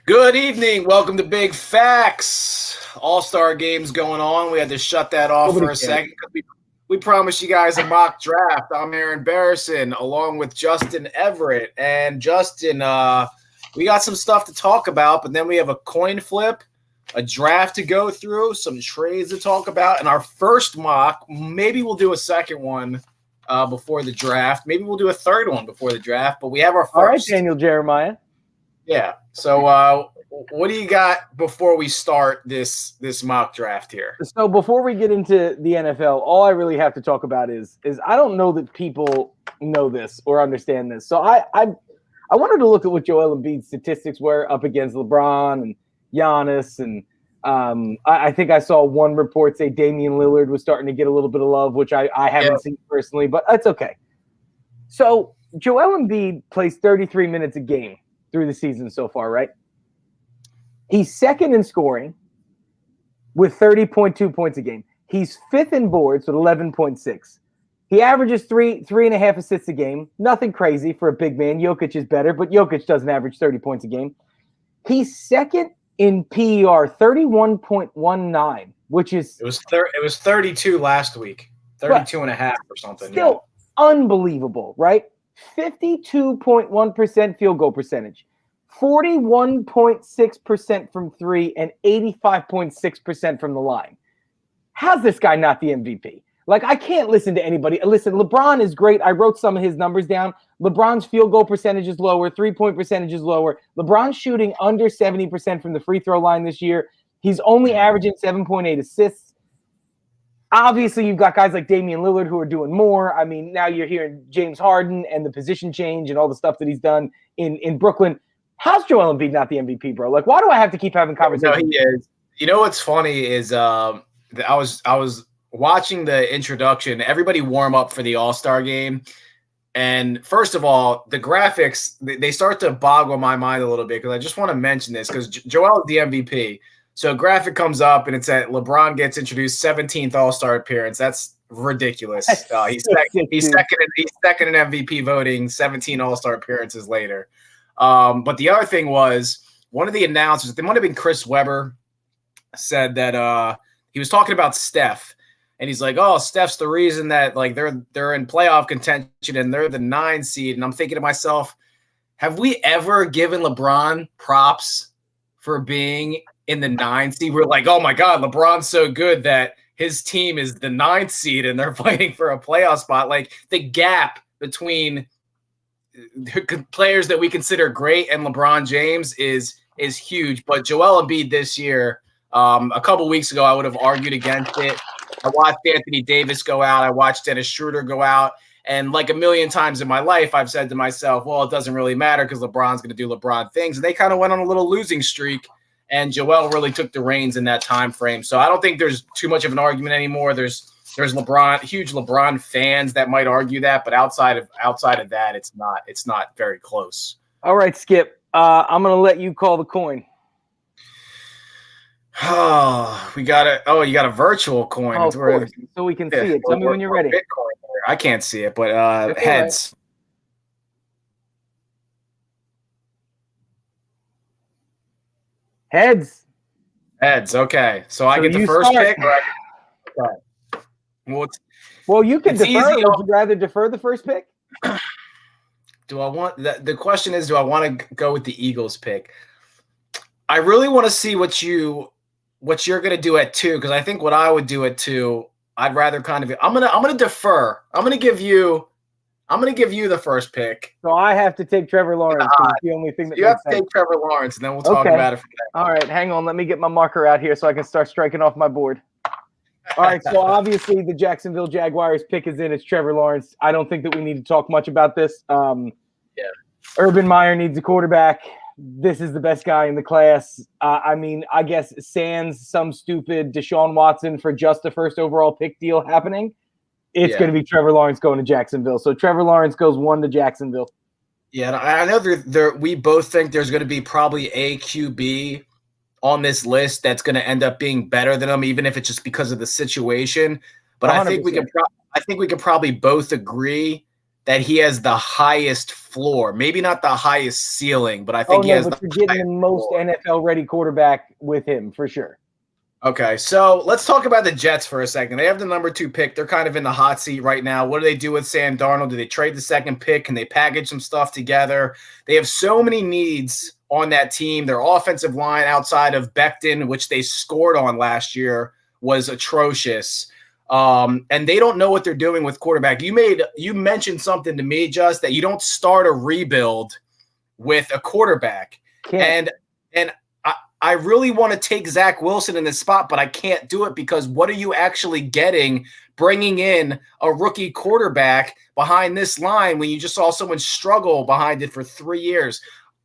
Good evening. Welcome to Big Facts. All-Star games going on. We had to shut that off Nobody for a cares. second because we promised you guys a mock draft. I'm Aaron Barrison along with Justin Everett. And Justin, we got some stuff to talk about, but then we have a coin flip, a draft to go through, some trades to talk about, and our first mock. Maybe we'll do a second one before the draft. Maybe we'll do a third one before the draft, but we have our first. All right, Daniel Jeremiah. Yeah. So what do you got before we start this mock draft here? So before we get into the NFL, all I really have to talk about is I don't know that people know this or understand this. So I wanted to look at what Joel Embiid's statistics were up against LeBron and Giannis, and I think I saw one report say Damian Lillard was starting to get a little bit of love, which I haven't seen personally, but that's okay. So Joel Embiid plays 33 minutes a game through the season so far, right? He's second in scoring with 30.2 points a game. He's fifth in boards with 11.6. He averages three and a half assists a game. Nothing crazy for a big man. Jokic is better, but Jokic doesn't average 30 points a game. He's second in PER, 31.19, which is... It was 32 last week, 32 and a half or something. Still unbelievable, right? 52.1% field goal percentage, 41.6% from three, and 85.6% from the line. How's this guy not the MVP? Like, I can't listen to anybody. Listen, LeBron is great. I wrote some of his numbers down. LeBron's field goal percentage is lower. 3-point percentage is lower. LeBron's shooting under 70% from the free throw line this year. He's only averaging 7.8 assists. Obviously, you've got guys like Damian Lillard who are doing more. I mean, now you're hearing James Harden and the position change and all the stuff that he's done in Brooklyn. How's Joel Embiid not the MVP, bro? Like, why do I have to keep having conversations? No, he is. You know what's funny is I was watching the introduction. Everybody warm up for the All-Star game. And first of all, the graphics, they start to boggle my mind a little bit because I just want to mention this because Joel is the MVP. So a graphic comes up and it's at LeBron gets introduced 17th All-Star appearance. That's ridiculous. He's second in MVP voting, 17 All-Star appearances later. But the other thing was one of the announcers, it might have been Chris Webber, said that he was talking about Steph. And he's like, oh, Steph's the reason that like they're in playoff contention and they're the 9 seed. And I'm thinking to myself, have we ever given LeBron props for being in the 9 seed? We're like, oh my God, LeBron's so good that his team is the 9th seed and they're fighting for a playoff spot. Like the gap between players that we consider great and LeBron James is huge. But Joel Embiid this year, a couple weeks ago, I would have argued against it. I watched Anthony Davis go out. I watched Dennis Schroeder go out. And like a million times in my life, I've said to myself, well, it doesn't really matter because LeBron's going to do LeBron things. And they kind of went on a little losing streak. And Joel really took the reins in that time frame. So I don't think there's too much of an argument anymore. There's LeBron, huge LeBron fans that might argue that, but outside of that, it's not very close. All right, Skip. I'm gonna let you call the coin. Oh, you got a virtual coin. Oh, of course. So we can see it. Tell me when you're ready. Bitcoin. I can't see it, but heads. Right. Heads. Okay. So I get the first pick. Okay. Well, you can defer. Would you rather defer the first pick? Do I want the question is, do I want to go with the Eagles pick? I really want to see what you're going to do at 2, because I think what I would do at 2, I'd rather kind of I'm gonna defer. I'm gonna give you the first pick. So I have to take Trevor Lawrence. The only thing that you have to take Trevor Lawrence, and then we'll talk about it from there. All right, hang on. Let me get my marker out here so I can start striking off my board. All right, so obviously the Jacksonville Jaguars pick is in. It's Trevor Lawrence. I don't think that we need to talk much about this. Urban Meyer needs a quarterback. This is the best guy in the class. I mean, I guess sans some stupid Deshaun Watson for just the first overall pick deal happening, it's going to be Trevor Lawrence going to Jacksonville. So Trevor Lawrence goes 1 to Jacksonville. Yeah, I know we both think there's going to be probably a QB on this list that's going to end up being better than him, even if it's just because of the situation. But 100%. I think we can probably both agree that he has the highest floor. Maybe not the highest ceiling, but I think he has but the you're getting the highest most floor. NFL ready quarterback with him for sure. Okay, so let's talk about the Jets for a second. They have the number 2 pick. They're kind of in the hot seat right now. What do they do with Sam Darnold? Do they trade the second pick? Can they package some stuff together? They have so many needs on that team. Their offensive line outside of Becton, which they scored on last year, was atrocious. And they don't know what they're doing with quarterback. You mentioned something to me, Just, that you don't start a rebuild with a quarterback. Can't. And I really want to take Zach Wilson in this spot, but I can't do it because what are you actually getting bringing in a rookie quarterback behind this line when you just saw someone struggle behind it for 3 years?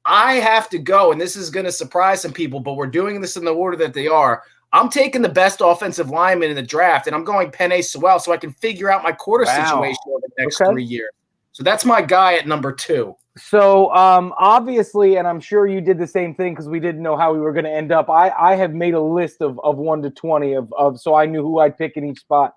I have to go, and this is going to surprise some people, but we're doing this in the order that they are. I'm taking the best offensive lineman in the draft, and I'm going Penei Sewell so I can figure out my quarter situation over the next 3 years. So that's my guy at number 2. So obviously, and I'm sure you did the same thing because we didn't know how we were going to end up. I have made a list of 1 to 20 of so I knew who I'd pick in each spot.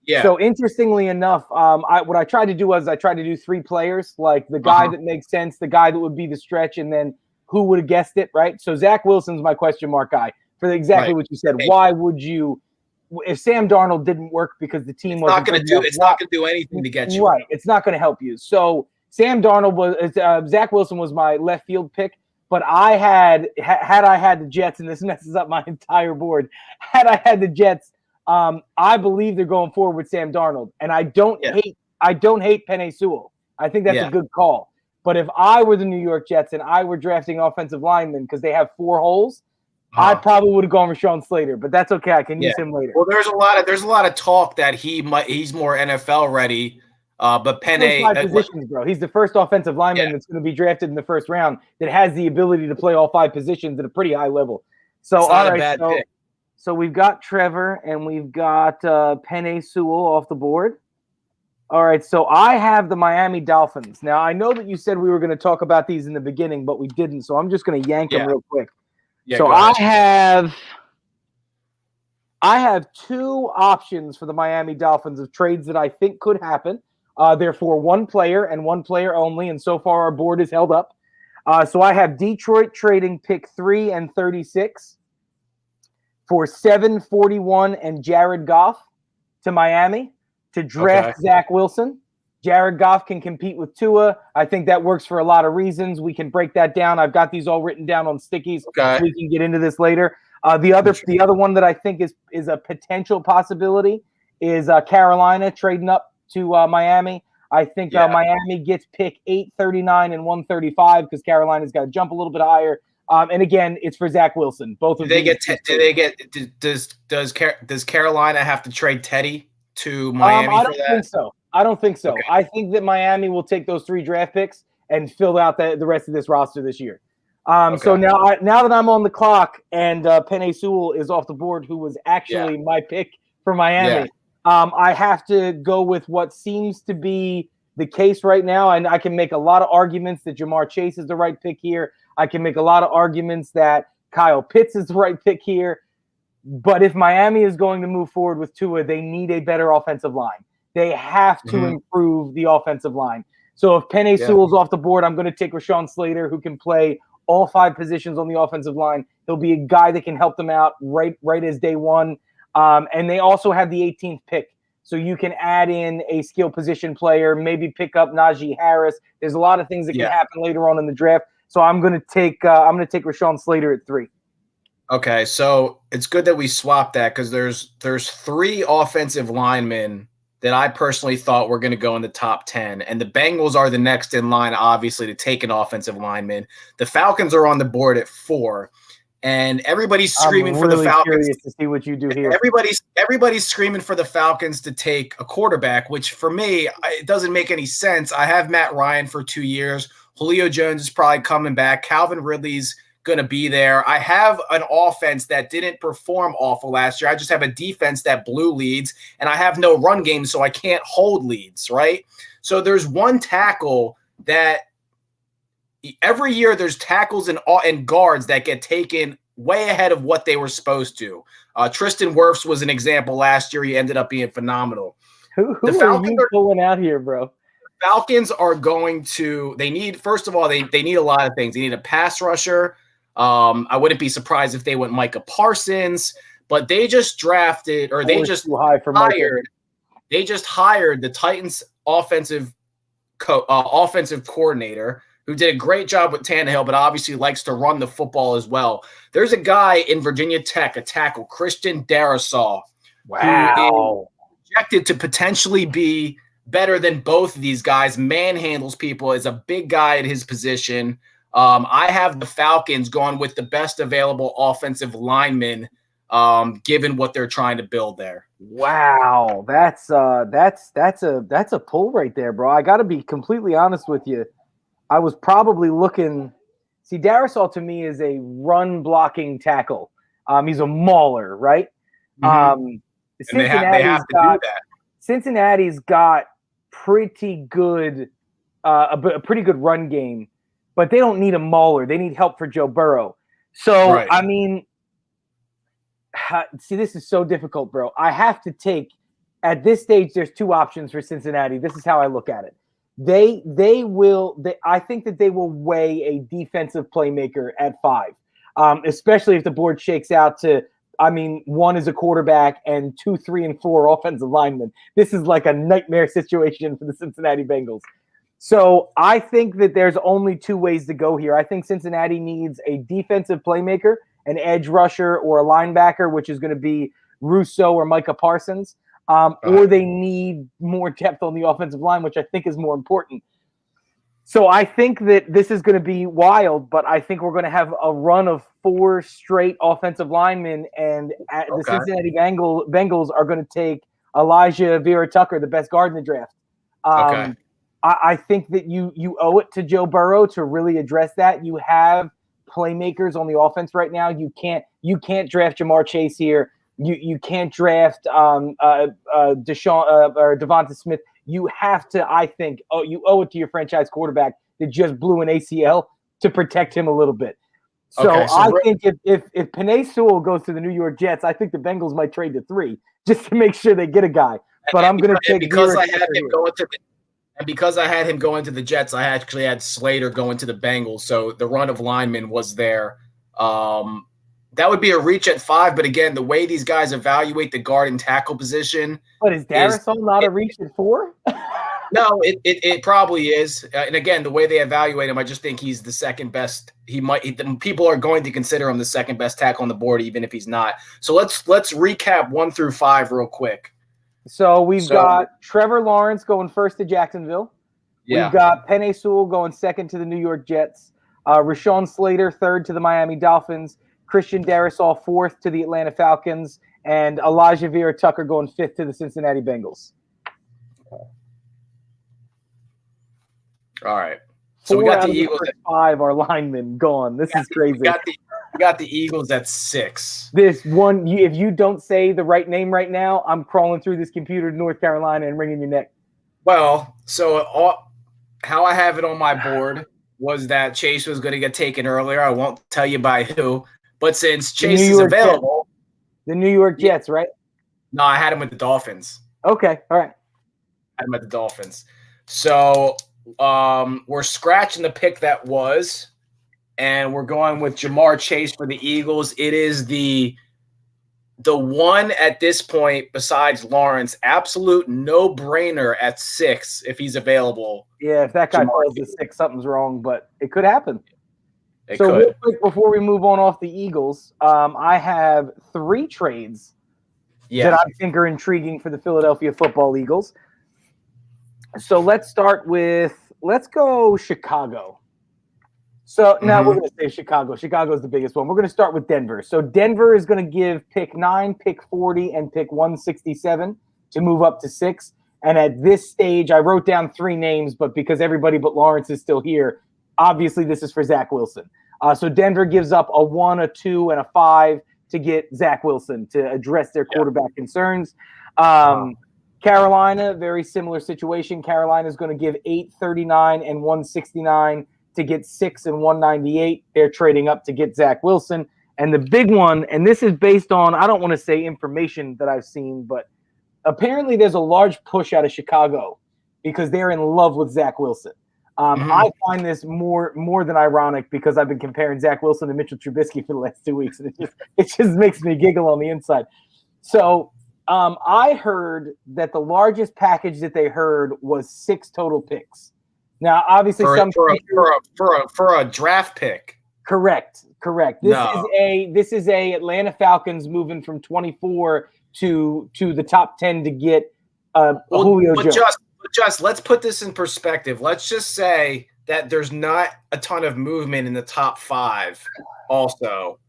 Yeah. So interestingly enough, what I tried to do was I tried to do 3 players, like the guy that makes sense, the guy that would be the stretch, and then who would have guessed it, right? So Zach Wilson's my question mark guy for exactly what you said. Hey. Why would you? If Sam Darnold didn't work because the team wasn't not going to do anything to get you right, it's not going to help you. So Sam Darnold was Zach Wilson was my left field pick, but I had the Jets, and this messes up my entire board. Had I had the Jets, I believe they're going forward with Sam Darnold, and I don't hate Penei Sewell. I think that's a good call. But if I were the New York Jets and I were drafting offensive linemen because they have 4 holes, I probably would have gone Rashawn Slater, but that's okay. I can use him later. Well, there's a lot of talk that he's more NFL ready. But Penei, 5 positions, bro. He's the first offensive lineman that's going to be drafted in the first round that has the ability to play all 5 positions at a pretty high level. So, all right, so we've got Trevor and we've got Penei Sewell off the board. All right, so I have the Miami Dolphins. Now, I know that you said we were going to talk about these in the beginning, but we didn't. So I'm just going to yank them real quick. Yeah, so I have 2 options for the Miami Dolphins of trades that I think could happen. They're for 1 player and 1 player only, and so far our board is held up. So I have Detroit trading pick 3 and 36 for 7, 41 and Jared Goff to Miami to draft Zach Wilson. Jared Goff can compete with Tua. I think that works for a lot of reasons. We can break that down. I've got these all written down on stickies. So we can get into this later. The other one that I think is a potential possibility is Carolina trading up to Miami. I think Miami gets pick 8, 39, and 135 because Carolina's got to jump a little bit higher. And again, it's for Zach Wilson. Both of them. Does Carolina have to trade Teddy to Miami? I don't think so. Okay. I think that Miami will take those 3 draft picks and fill out the rest of this roster this year. So now that I'm on the clock and Penei Sewell is off the board, who was actually my pick for Miami, I have to go with what seems to be the case right now. And I can make a lot of arguments that Jamar Chase is the right pick here. I can make a lot of arguments that Kyle Pitts is the right pick here. But if Miami is going to move forward with Tua, they need a better offensive line. They have to improve the offensive line. So if Penei Sewell's off the board, I'm going to take Rashawn Slater, who can play all 5 positions on the offensive line. He'll be a guy that can help them out right as day one. And they also have the 18th pick. So you can add in a skill position player, maybe pick up Najee Harris. There's a lot of things that can happen later on in the draft. So I'm going to take Rashawn Slater at 3. Okay, so it's good that we swapped that because there's 3 offensive linemen that I personally thought were going to go in the top 10. And the Bengals are the next in line, obviously, to take an offensive lineman. The Falcons are on the board at 4. And everybody's screaming for the Falcons. Curious to see what you do here. Everybody's screaming for the Falcons to take a quarterback, which for me, it doesn't make any sense. I have Matt Ryan for 2 years. Julio Jones is probably coming back. Calvin Ridley's going to be there. I have an offense that didn't perform awful last year. I just have a defense that blew leads, and I have no run game, so I can't hold leads, right? So there's one tackle that every year there's tackles and guards that get taken way ahead of what they were supposed to. Tristan Wirfs was an example last year. He ended up being phenomenal. Who are you pulling out here, bro? Falcons are going to – they need – first of all, they need a lot of things. They need a pass rusher. I wouldn't be surprised if they went Micah Parsons, but they just drafted – or they just too high for hired – they just hired the Titans offensive coordinator who did a great job with Tannehill, but obviously likes to run the football as well. There's a guy in Virginia Tech, a tackle, Christian Darrisaw, who is projected to potentially be better than both of these guys, manhandles people, is a big guy at his position. I have the Falcons going with the best available offensive lineman, given what they're trying to build there. Wow, that's a pull right there, bro. I got to be completely honest with you. I was probably looking. See, Darrisaw to me is a run blocking tackle. He's a mauler, right? And they have to do that. Cincinnati's got pretty good, a pretty good run game, but they don't need a mauler. They need help for Joe Burrow. So right. I mean, see, this is so difficult, bro. I have to take at this stage. There's two options for Cincinnati. This is how I look at it. I think that they will weigh a defensive playmaker at 5, especially if the board shakes out to, I mean, 1 is a quarterback and 2, 3, and 4 offensive linemen. This is like a nightmare situation for the Cincinnati Bengals. So I think that there's only 2 ways to go here. I think Cincinnati needs a defensive playmaker, an edge rusher, or a linebacker, which is going to be Russo or Micah Parsons. Or they need more depth on the offensive line, which I think is more important. So I think that this is going to be wild, but I think we're going to have a run of 4 straight offensive linemen, and the Cincinnati Bengals are going to take Elijah Vera-Tucker, the best guard in the draft. I think that you owe it to Joe Burrow to really address that. You have playmakers on the offense right now. You can't draft Jamar Chase here. You can't draft Deshaun or Devonta Smith. You have to, I think, you owe it to your franchise quarterback that just blew an ACL to protect him a little bit. So I think if Penei Sewell goes to the New York Jets, I think the Bengals might trade to 3 just to make sure they get a guy. But I'm going to take because I had him going to because I had him going to the Jets, I actually had Slater going to the Bengals. So the run of linemen was there. That would be a reach at 5, but again, the way these guys evaluate the guard and tackle position. But is Darrisaw not a reach at 4? No, it probably is. And again, the way they evaluate him, I just think he's the second best. People are going to consider him the second best tackle on the board, even if he's not. So let's recap 1 through 5 real quick. So we've got Trevor Lawrence going first to Jacksonville. Yeah. We've got Penei Sewell going second to the New York Jets. Rashawn Slater third to the Miami Dolphins. Christian Darrisaw 4th to the Atlanta Falcons, and Elijah Vera-Tucker going 5th to the Cincinnati Bengals. All right. So we got the Eagles at 5. Our linemen gone. This is crazy. We got the Eagles at 6. This one, if you don't say the right name right now, I'm crawling through this computer to North Carolina and wringing your neck. Well, so how I have it on my board was that Chase was going to get taken earlier. I won't tell you by who. But since Chase is available, the New York Jets, right? No, I had him with the Dolphins. Okay, all right. I had him at the Dolphins. So we're scratching the pick that was, and we're going with Jamar Chase for the Eagles. It is the one at this point besides Lawrence, absolute no-brainer at 6 if he's available. Yeah, if that guy falls to 6, something's wrong, but it could happen. Real quick, before we move on off the Eagles, I have 3 trades that I think are intriguing for the Philadelphia Football Eagles. So let's go Chicago. So now we're going to say Chicago. Chicago is the biggest one. We're going to start with Denver. So Denver is going to give pick 9, pick 40, and pick 167 to move up to 6. And at this stage, I wrote down 3 names, but because everybody but Lawrence is still here, obviously this is for Zach Wilson. So Denver gives up a 1, a 2, and a 5 to get Zach Wilson to address their quarterback concerns. Carolina, very similar situation. Carolina is going to give 8, 39, and 169 to get 6 and 198. They're trading up to get Zach Wilson. And the big one, and this is based on, I don't want to say information that I've seen, but apparently there's a large push out of Chicago because they're in love with Zach Wilson. I find this more than ironic because I've been comparing Zach Wilson to Mitchell Trubisky for the last 2 weeks, and it just makes me giggle on the inside. So I heard that the largest package that they heard was 6 total picks. Now, obviously, for a draft pick. Correct. This is a Atlanta Falcons moving from 24 to the top 10 to get Julio Jones. Just let's put this in perspective. Let's just say that there's not a ton of movement in the top 5 also.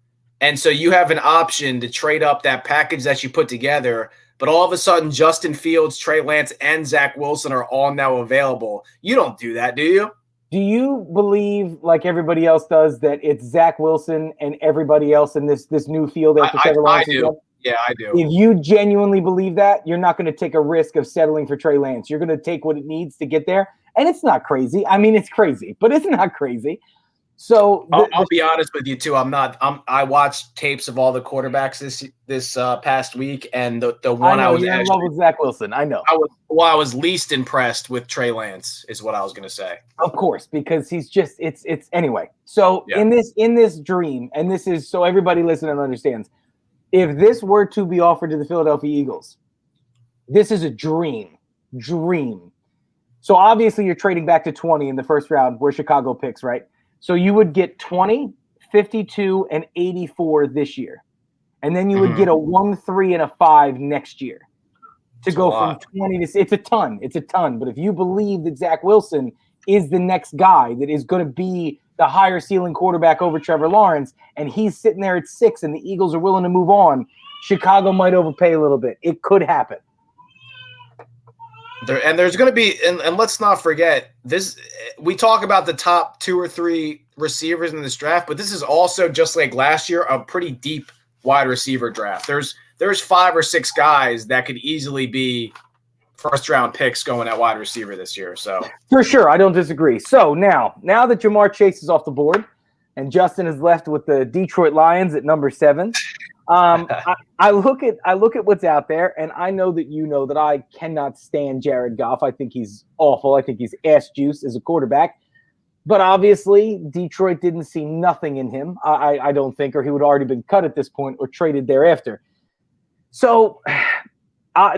And so you have an option to trade up that package that you put together, but all of a sudden Justin Fields, Trey Lance, and Zach Wilson are all now available. You don't do that, do you? Do you believe, like everybody else does, that it's Zach Wilson and everybody else in this new field after Trevor Lawrence? I do. Yeah, I do. If you genuinely believe that, you're not going to take a risk of settling for Trey Lance. You're going to take what it needs to get there. And it's not crazy. I mean, it's crazy, but it's not crazy. So I'll be honest with you too. I watched tapes of all the quarterbacks this past week, and the one I was in love with Zach Wilson. I know. I was least impressed with Trey Lance, is what I was going to say. Of course, because he's just it's anyway. So yeah. in this dream, and this is so everybody listening understands. If this were to be offered to the Philadelphia Eagles, this is a dream. So obviously you're trading back to 20 in the first round where Chicago picks, right? So you would get 20, 52, and 84 this year. And then you would get a 1, 3, and a 5 next year to go from 20 to – it's a ton. It's a ton. But if you believe that Zach Wilson is the next guy that is going to be the higher ceiling quarterback over Trevor Lawrence, and he's sitting there at 6 and the Eagles are willing to move on, Chicago might overpay a little bit. It could happen. There's going to be, and let's not forget this. We talk about the top 2 or 3 receivers in this draft, but this is also, just like last year, a pretty deep wide receiver draft. There's 5 or 6 guys that could easily be first round picks going at wide receiver this year. So for sure, I don't disagree. So now that Jamar Chase is off the board and Justin is left with the Detroit Lions at number 7. I look at what's out there, and I know that you know that I cannot stand Jared Goff. I think he's awful. I think he's ass juice as a quarterback. But obviously, Detroit didn't see nothing in him, I don't think, or he would have already been cut at this point or traded thereafter. So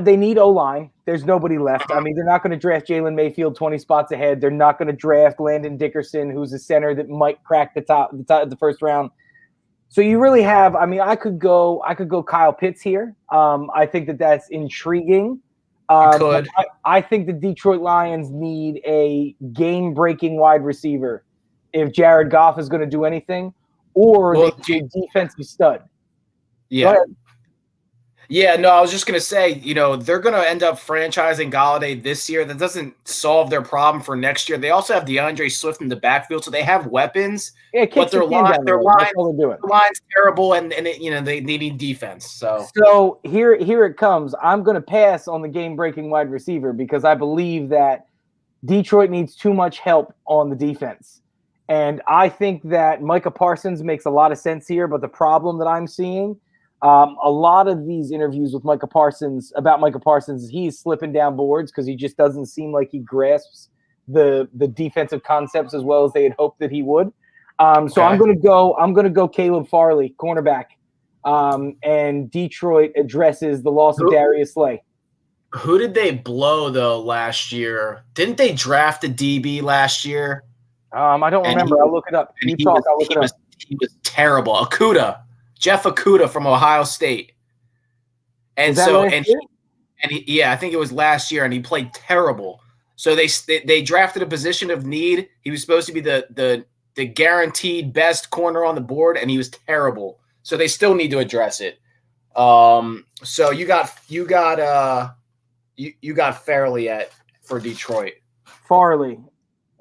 they need O-line. There's nobody left. I mean, they're not going to draft Jalen Mayfield 20 spots ahead. They're not going to draft Landon Dickerson, who's a center that might crack the first round. So you really have, I mean, I could go Kyle Pitts here. I think that's intriguing. I think the Detroit Lions need a game-breaking wide receiver if Jared Goff is going to do anything, or they need a defensive stud. Yeah. Yeah, no, I was just going to say, they're going to end up franchising Galladay this year. That doesn't solve their problem for next year. They also have DeAndre Swift in the backfield, so they have weapons. Yeah, but their line's terrible, and they need defense. So here it comes. I'm going to pass on the game-breaking wide receiver because I believe that Detroit needs too much help on the defense. And I think that Micah Parsons makes a lot of sense here, but the problem that I'm seeing – a lot of these interviews with Micah Parsons, he's slipping down boards because he just doesn't seem like he grasps the defensive concepts as well as they had hoped that he would. So I'm going to go Caleb Farley, cornerback, and Detroit addresses the loss of Darius Slay. Who did they blow though last year? Didn't they draft a DB last year? I don't remember. I'll look it up. He was terrible. Jeff Okudah from Ohio State. And so, I think it was last year, and he played terrible. So they drafted a position of need. He was supposed to be the guaranteed best corner on the board, and he was terrible. So they still need to address it. So you got Farley for Detroit.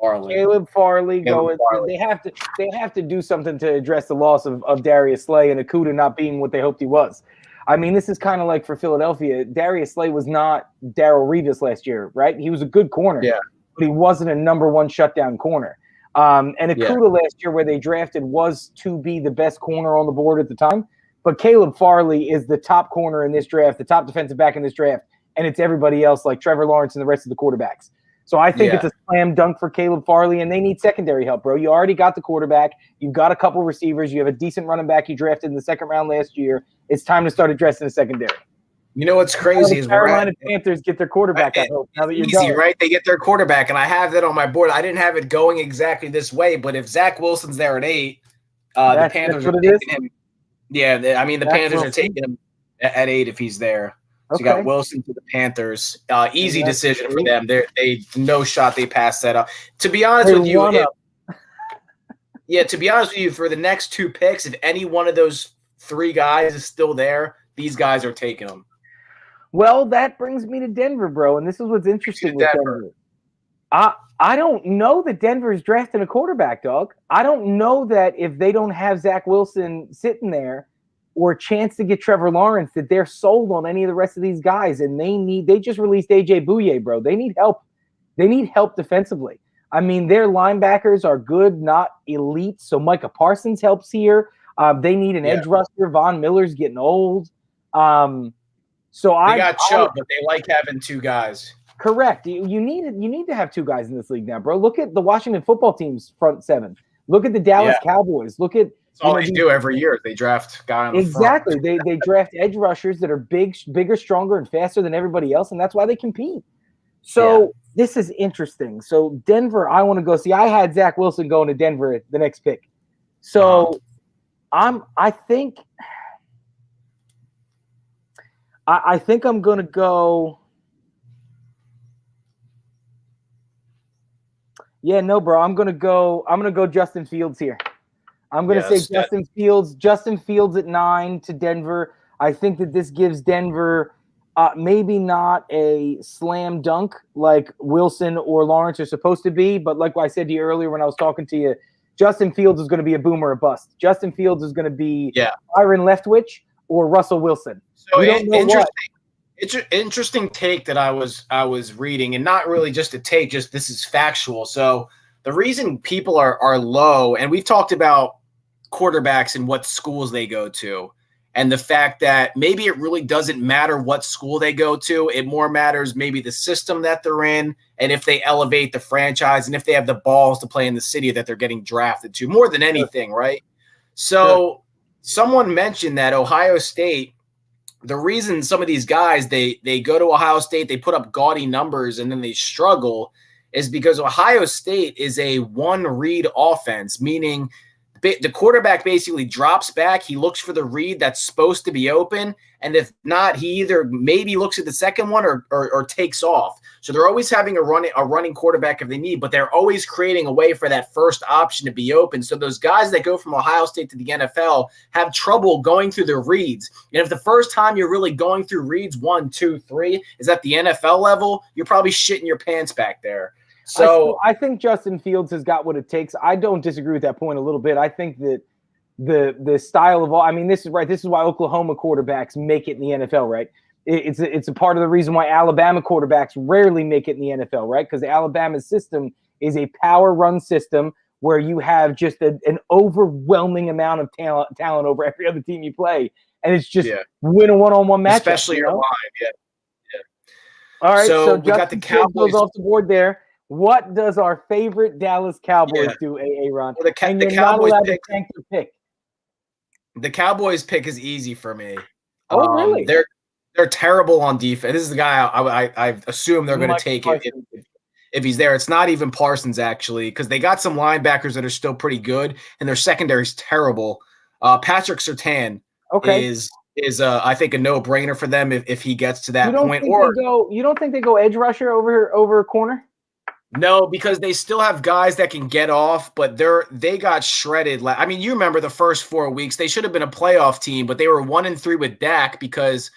Caleb Farley They have to do something to address the loss of Darius Slay and Okudah not being what they hoped he was. I mean, this is kind of like for Philadelphia. Darius Slay was not Darrelle Revis last year, right? He was a good corner, but he wasn't a number 1 shutdown corner. And Okudah last year, where they drafted, was to be the best corner on the board at the time. But Caleb Farley is the top corner in this draft, the top defensive back in this draft, and it's everybody else like Trevor Lawrence and the rest of the quarterbacks. So I think it's a slam dunk for Caleb Farley, and they need secondary help, bro. You already got the quarterback. You've got a couple receivers. You have a decent running back you drafted in the second round last year. It's time to start addressing the secondary. You know what's crazy the Carolina Panthers get their quarterback, I hope, now that you're easy, done. right? They get their quarterback, and I have that on my board. I didn't have it going exactly this way, but if Zach Wilson's there at 8, the Panthers are taking him. Yeah, I mean, the Panthers are taking him at 8 if he's there. So you got Wilson to the Panthers. Easy decision for them. They no shot they pass that up. To be honest with you, to be honest with you, for the next 2 picks, if any one of those 3 guys is still there, these guys are taking them. Well, that brings me to Denver, bro, and this is what's interesting with Denver. I don't know that Denver is drafting a quarterback, dog. I don't know that if they don't have Zach Wilson sitting there or a chance to get Trevor Lawrence, that they're sold on any of the rest of these guys. And they just released AJ Bouye, bro. They need help. They need help defensively. I mean, their linebackers are good, not elite. So Micah Parsons helps here. They need an edge rusher. Von Miller's getting old. So they got Chubb, but they like having 2 guys. Correct. You need to have 2 guys in this league now, bro. Look at the Washington football team's front 7. Look at the Dallas Cowboys. Look at all they do every year. They draft guys. Exactly. They draft edge rushers that are bigger, stronger, and faster than everybody else, and that's why they compete. So this is interesting. So Denver, I want to go see. I had Zach Wilson going to Denver the next pick. So I think I'm going to go. Yeah, no, bro. I'm gonna go Justin Fields here. I'm gonna say Justin Fields. Justin Fields at 9 to Denver. I think that this gives Denver maybe not a slam dunk like Wilson or Lawrence are supposed to be, but like I said to you earlier when I was talking to you, Justin Fields is going to be a boom or a bust. Justin Fields is going to be Byron Leftwich or Russell Wilson. So interesting. It's an interesting take that I was reading, and not really just a take, just this is factual. So the reason people are low, and we've talked about quarterbacks and what schools they go to, and the fact that maybe it really doesn't matter what school they go to. It more matters maybe the system that they're in, and if they elevate the franchise, and if they have the balls to play in the city that they're getting drafted to, more than anything, right? So someone mentioned that Ohio State, the reason some of these guys, they go to Ohio State, they put up gaudy numbers, and then they struggle is because Ohio State is a one-read offense, meaning the quarterback basically drops back. He looks for the read that's supposed to be open, and if not, he either maybe looks at the second one or takes off. So they're always having a running quarterback if they need, but they're always creating a way for that first option to be open. So those guys that go from Ohio State to the NFL have trouble going through their reads. And if the first time you're really going through reads 1, 2, 3 is at the NFL level, you're probably shitting your pants back there. So I think Justin Fields has got what it takes. I don't disagree with that point a little bit. I think that the style of all, I mean, this is right. This is why Oklahoma quarterbacks make it in the NFL, right? It's a part of the reason why Alabama quarterbacks rarely make it in the NFL, right? Because the Alabama system is a power run system where you have just an overwhelming amount of talent over every other team you play, and it's just win a one-on-one matchup. Especially your line, All right, so we got the Cowboys off the board there. What does our favorite Dallas Cowboys do, Aaron? Well, the Cowboys pick. The Cowboys pick is easy for me. Oh, really? They're terrible on defense. This is the guy I assume they're going to take it if he's there. It's not even Parsons, actually, because they got some linebackers that are still pretty good, and their secondary is terrible. Patrick Surtain is I think a no-brainer for them if he gets to that point. You don't think they go edge rusher over a corner? No, because they still have guys that can get off, but they got shredded. I mean, you remember the first 4 weeks. They should have been a playoff team, but they were 1-3 with Dak because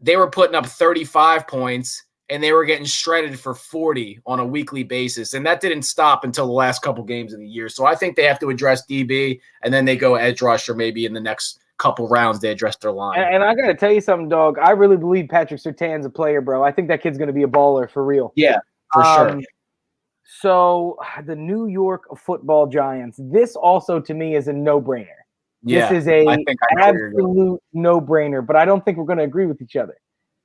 they were putting up 35 points and they were getting shredded for 40 on a weekly basis. And that didn't stop until the last couple games of the year. So I think they have to address DB, and then they go edge rusher maybe in the next couple rounds they address their line. And I got to tell you something, dog. I really believe Patrick Surtain's a player, bro. I think that kid's going to be a baller for real. Yeah, for sure. So the New York Football Giants, this also to me is a no-brainer. Yeah, this is an absolute no-brainer, but I don't think we're going to agree with each other.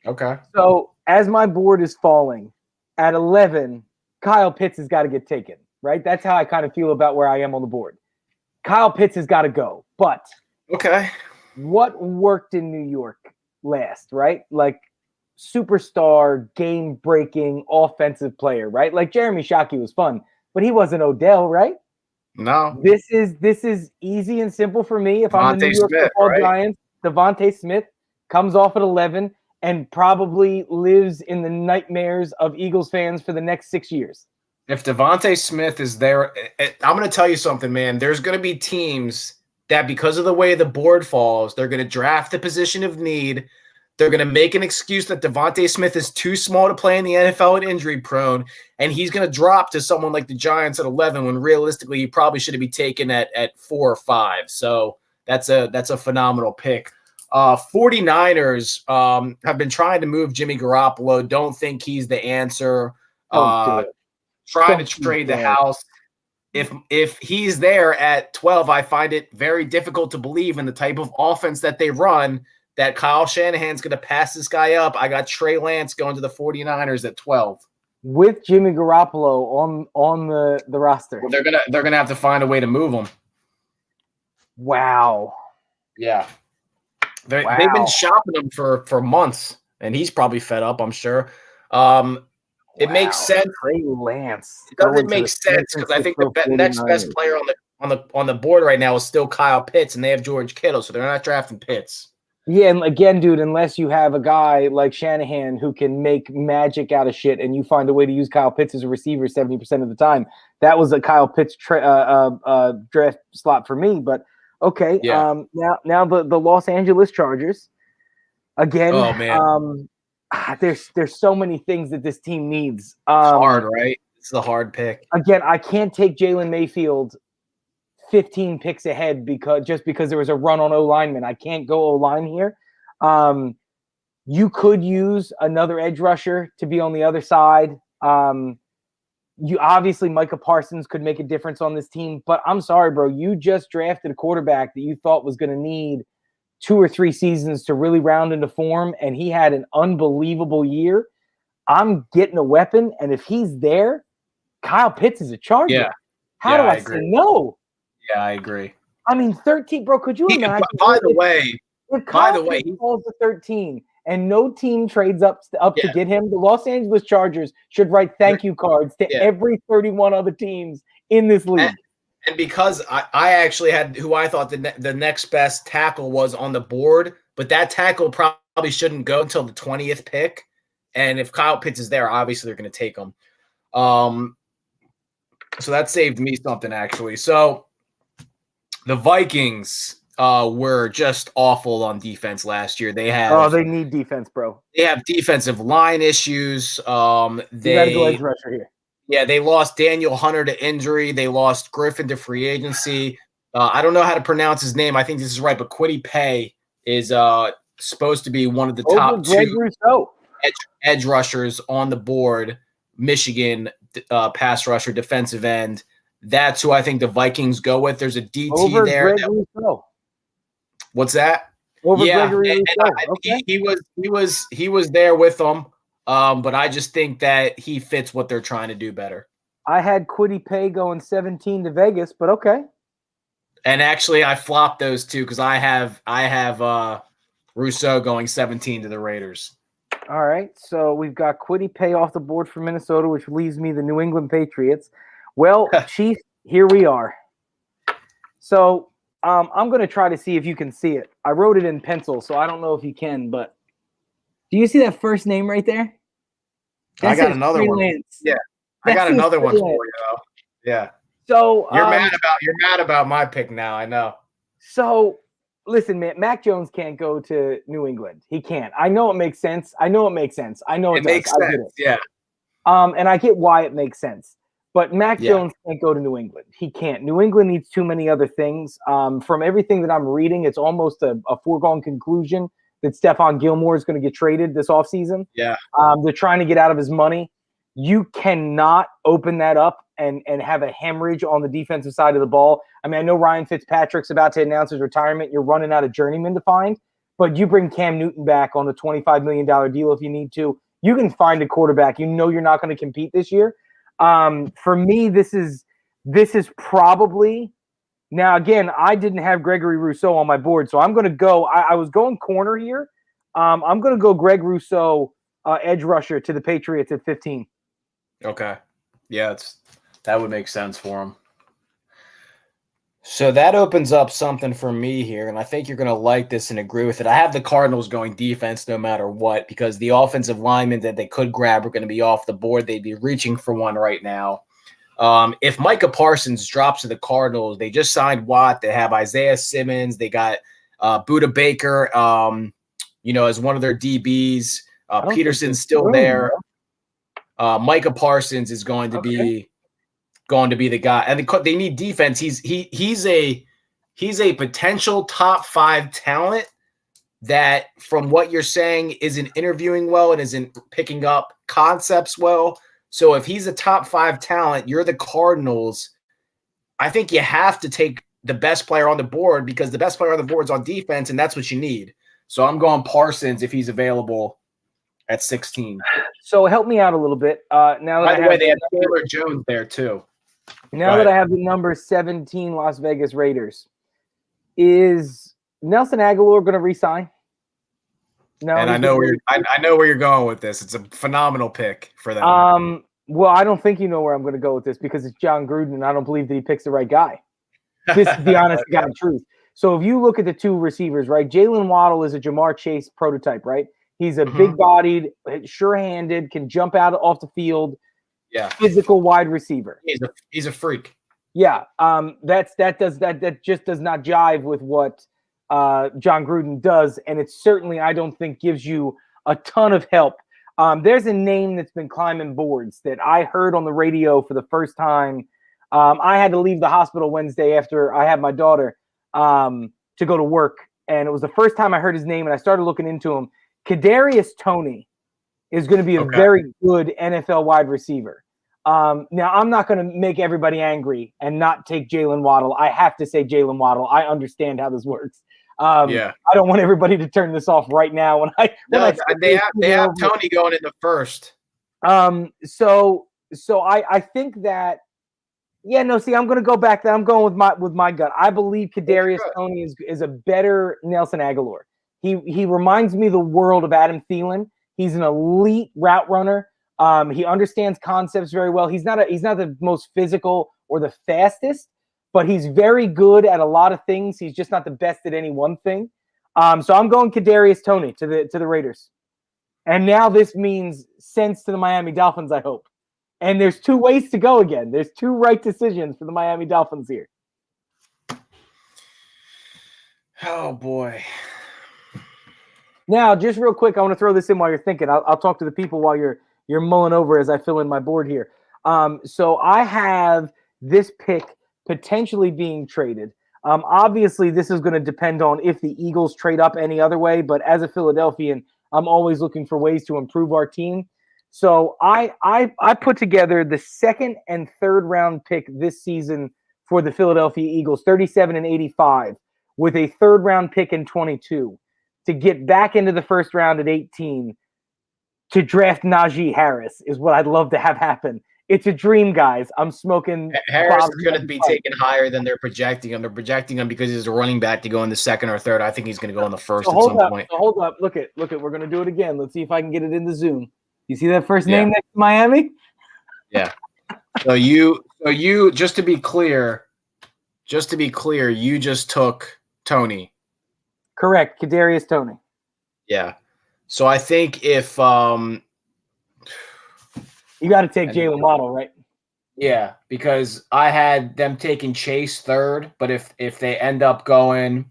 Okay. So as my board is falling, at 11 Kyle Pitts has got to get taken, right? That's how I kind of feel about where I am on the board. Kyle Pitts has got to go. But okay, what worked in New York last, right? Like superstar, game-breaking, offensive player, right? Like Jeremy Shockey was fun, but he wasn't Odell, right? no, This is easy and simple for me. If I'm the New Devontae York Smith, Football right? Giants, Devontae Smith comes off at 11 and probably lives in the nightmares of Eagles fans for the next 6 years. If Devontae Smith is there, I'm going to tell you something, man. There's going to be teams that, because of the way the board falls, they're going to draft the position of need. They're going to make an excuse that Devontae Smith is too small to play in the NFL and injury prone, and he's going to drop to someone like the Giants at 11 when realistically he probably should be taken at 4 or 5. So that's a phenomenal pick. 49ers have been trying to move Jimmy Garoppolo. Don't think he's the answer. Trying to trade the house. If he's there at 12, I find it very difficult to believe in the type of offense that they run that Kyle Shanahan's going to pass this guy up. I got Trey Lance going to the 49ers at 12. With Jimmy Garoppolo on the roster. Well, they're gonna have to find a way to move him. Wow. Yeah. They've been shopping him for months, and he's probably fed up, I'm sure. It makes sense. Trey Lance. It doesn't make sense because I think the next best player on the board right now is still Kyle Pitts, and they have George Kittle, so they're not drafting Pitts. Yeah, and again, dude, unless you have a guy like Shanahan who can make magic out of shit, and you find a way to use Kyle Pitts as a receiver 70% of the time, that was a Kyle Pitts draft slot for me. But okay, yeah. Now the Los Angeles Chargers again. Oh man, there's so many things that this team needs. It's hard, right? It's the hard pick. Again, I can't take Jalen Mayfield 15 picks ahead because there was a run on O-lineman. I can't go O-line here. You could use another edge rusher to be on the other side. You obviously Micah Parsons could make a difference on this team, but I'm sorry, bro. You just drafted a quarterback that you thought was going to need 2 or 3 seasons to really round into form, and he had an unbelievable year. I'm getting a weapon, and if he's there, Kyle Pitts is a Charger. Yeah. How do I say no? Yeah, I agree. I mean, 13, bro. Could you imagine? By the way, he falls to 13 and no team trades up to get him, the Los Angeles Chargers should write thank you cards to every 31 other teams in this league. And because I actually had who I thought the next best tackle was on the board, but that tackle probably shouldn't go until the 20th pick. And if Kyle Pitts is there, obviously they're going to take him. So that saved me something, actually. So the Vikings were just awful on defense last year. They need defense, bro. They have defensive line issues. They got to go edge rusher here. Yeah, they lost Daniel Hunter to injury. They lost Griffin to free agency. I don't know how to pronounce his name. I think this is right, but Kwity Paye is supposed to be one of the top 2 edge rushers on the board. Michigan pass rusher, defensive end. That's who I think the Vikings go with. There's a DT there. What's that? He was there with them. But I just think that he fits what they're trying to do better. I had Kwity Paye going 17 to Vegas, but okay. And actually, I flopped those two because I have Rousseau going 17 to the Raiders. All right, so we've got Kwity Paye off the board for Minnesota, which leaves me the New England Patriots. Well, Chief, here we are. So I'm going to try to see if you can see it. I wrote it in pencil, so I don't know if you can, but do you see that first name right there? I got another one. Yeah, I got another one for you, though. Yeah. So you're mad about my pick now. I know. So listen, man, Mac Jones can't go to New England. He can't. I know it makes sense. I know it makes sense. It makes sense. Yeah. And I get why it makes sense. But Mac Jones can't go to New England. He can't. New England needs too many other things. From everything that I'm reading, it's almost a foregone conclusion that Stephon Gilmore is going to get traded this offseason. Yeah. They're trying to get out of his money. You cannot open that up and have a hemorrhage on the defensive side of the ball. I mean, I know Ryan Fitzpatrick's about to announce his retirement. You're running out of journeymen to find, but you bring Cam Newton back on a $25 million deal if you need to. You can find a quarterback. You know you're not going to compete this year. For me, this is probably now. Again, I didn't have Gregory Rousseau on my board, so I'm going to go. I was going corner here. I'm going to go Greg Rousseau, edge rusher to the Patriots at 15. Okay. Yeah, that would make sense for him. So that opens up something for me here, and I think you're going to like this and agree with it. I have the Cardinals going defense no matter what because the offensive linemen that they could grab are going to be off the board. They'd be reaching for one right now. If Micah Parsons drops to the Cardinals, they just signed Watt. They have Isaiah Simmons. They got Buda Baker, as one of their DBs. Peterson's still there. Micah Parsons is going to be the guy, and they need defense. He's a potential top 5 talent that, from what you're saying, isn't interviewing well and isn't picking up concepts well. So if he's a top 5 talent, you're the Cardinals. I think you have to take the best player on the board because the best player on the board is on defense, and that's what you need. So I'm going Parsons if he's available at 16. So help me out a little bit. Now that By the way, they have Taylor Jones there too. Now that I have the number 17 Las Vegas Raiders, is Nelson Aguilar going to resign? No, and I know where you're going with this. It's a phenomenal pick for them. Well, I don't think you know where I'm going to go with this because it's John Gruden, and I don't believe that he picks the right guy. This is the honest to God truth. So if you look at the two receivers, right, Jalen Waddle is a Jamar Chase prototype, right? He's a big-bodied, sure-handed, can jump out off the field. Yeah, physical wide receiver. He's a freak. Yeah, that just does not jive with what John Gruden does, and it certainly I don't think gives you a ton of help. There's a name that's been climbing boards that I heard on the radio for the first time. I had to leave the hospital Wednesday after I had my daughter to go to work, and it was the first time I heard his name, and I started looking into him. Kadarius Toney is going to be a very good NFL wide receiver. Now, I'm not going to make everybody angry and not take Jalen Waddle. I have to say Jalen Waddle. I understand how this works. I don't want everybody to turn this off right now. They have Toney going in the first. So I think that, I'm going to go back there. I'm going with my gut. I believe Kadarius Toney is a better Nelson Aguilar. He reminds me the world of Adam Thielen. He's an elite route runner. He understands concepts very well. He's not the most physical or the fastest, but he's very good at a lot of things. He's just not the best at any one thing. So I'm going Kadarius Toney to the Raiders. And now this means sense to the Miami Dolphins, I hope. And there's 2 ways to go again. There's 2 right decisions for the Miami Dolphins here. Oh boy. Now, just real quick, I want to throw this in while you're thinking. I'll talk to the people while you're mulling over as I fill in my board here. So I have this pick potentially being traded. Obviously, this is going to depend on if the Eagles trade up any other way. But as a Philadelphian, I'm always looking for ways to improve our team. So I put together the 2nd and 3rd round pick this season for the Philadelphia Eagles, 37 and 85, with a 3rd round pick in 22 to get back into the 1st round at 18. To draft Najee Harris is what I'd love to have happen. It's a dream, guys. I'm smoking. Harris is going to be taken higher than they're projecting him. They're projecting him because he's a running back to go in the 2nd or 3rd. I think he's going to go in the 1st at some point. So hold up. Look it. We're going to do it again. Let's see if I can get it in the Zoom. You see that first name next to Miami? Yeah. So you just to be clear, you just took Toney. Correct. Kadarius Toney. Yeah. So I think if you got to take Jalen Waddle, right? Yeah, because I had them taking Chase 3rd, but if they end up going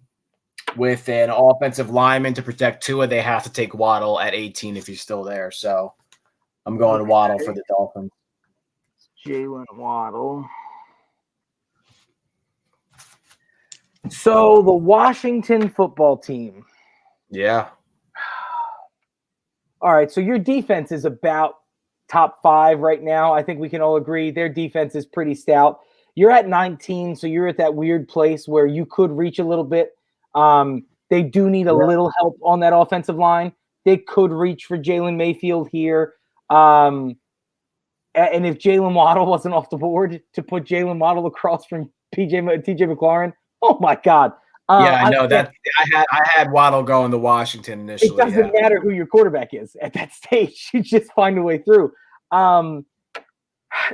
with an offensive lineman to protect Tua, they have to take Waddle at 18 if he's still there. So I'm going to Waddle for the Dolphins. Jalen Waddle. So the Washington football team. Yeah. All right, so your defense is about top 5 right now. I think we can all agree their defense is pretty stout. You're at 19, so you're at that weird place where you could reach a little bit. They do need a little help on that offensive line. They could reach for Jalen Mayfield here. And if Jalen Waddle wasn't off the board, to put Jalen Waddle across from TJ McLaurin, oh my God. Yeah, I know that. I had Waddle going to Washington initially. It doesn't matter who your quarterback is at that stage. You just find a way through.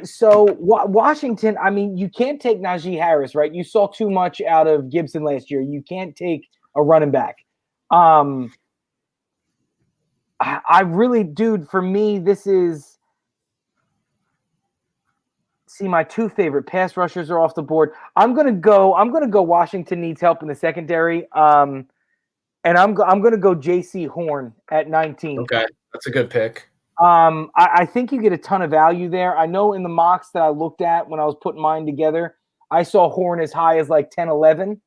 So Washington, I mean, you can't take Najee Harris, right? You saw too much out of Gibson last year. You can't take a running back. I really, dude, for me, this is – see, my two favorite pass rushers are off the board. I'm gonna go Washington needs help in the secondary. And I'm gonna go J.C. Horn at 19. Okay, that's a good pick. I think you get a ton of value there. I know in the mocks that I looked at when I was putting mine together, I saw Horn as high as like 10, 11.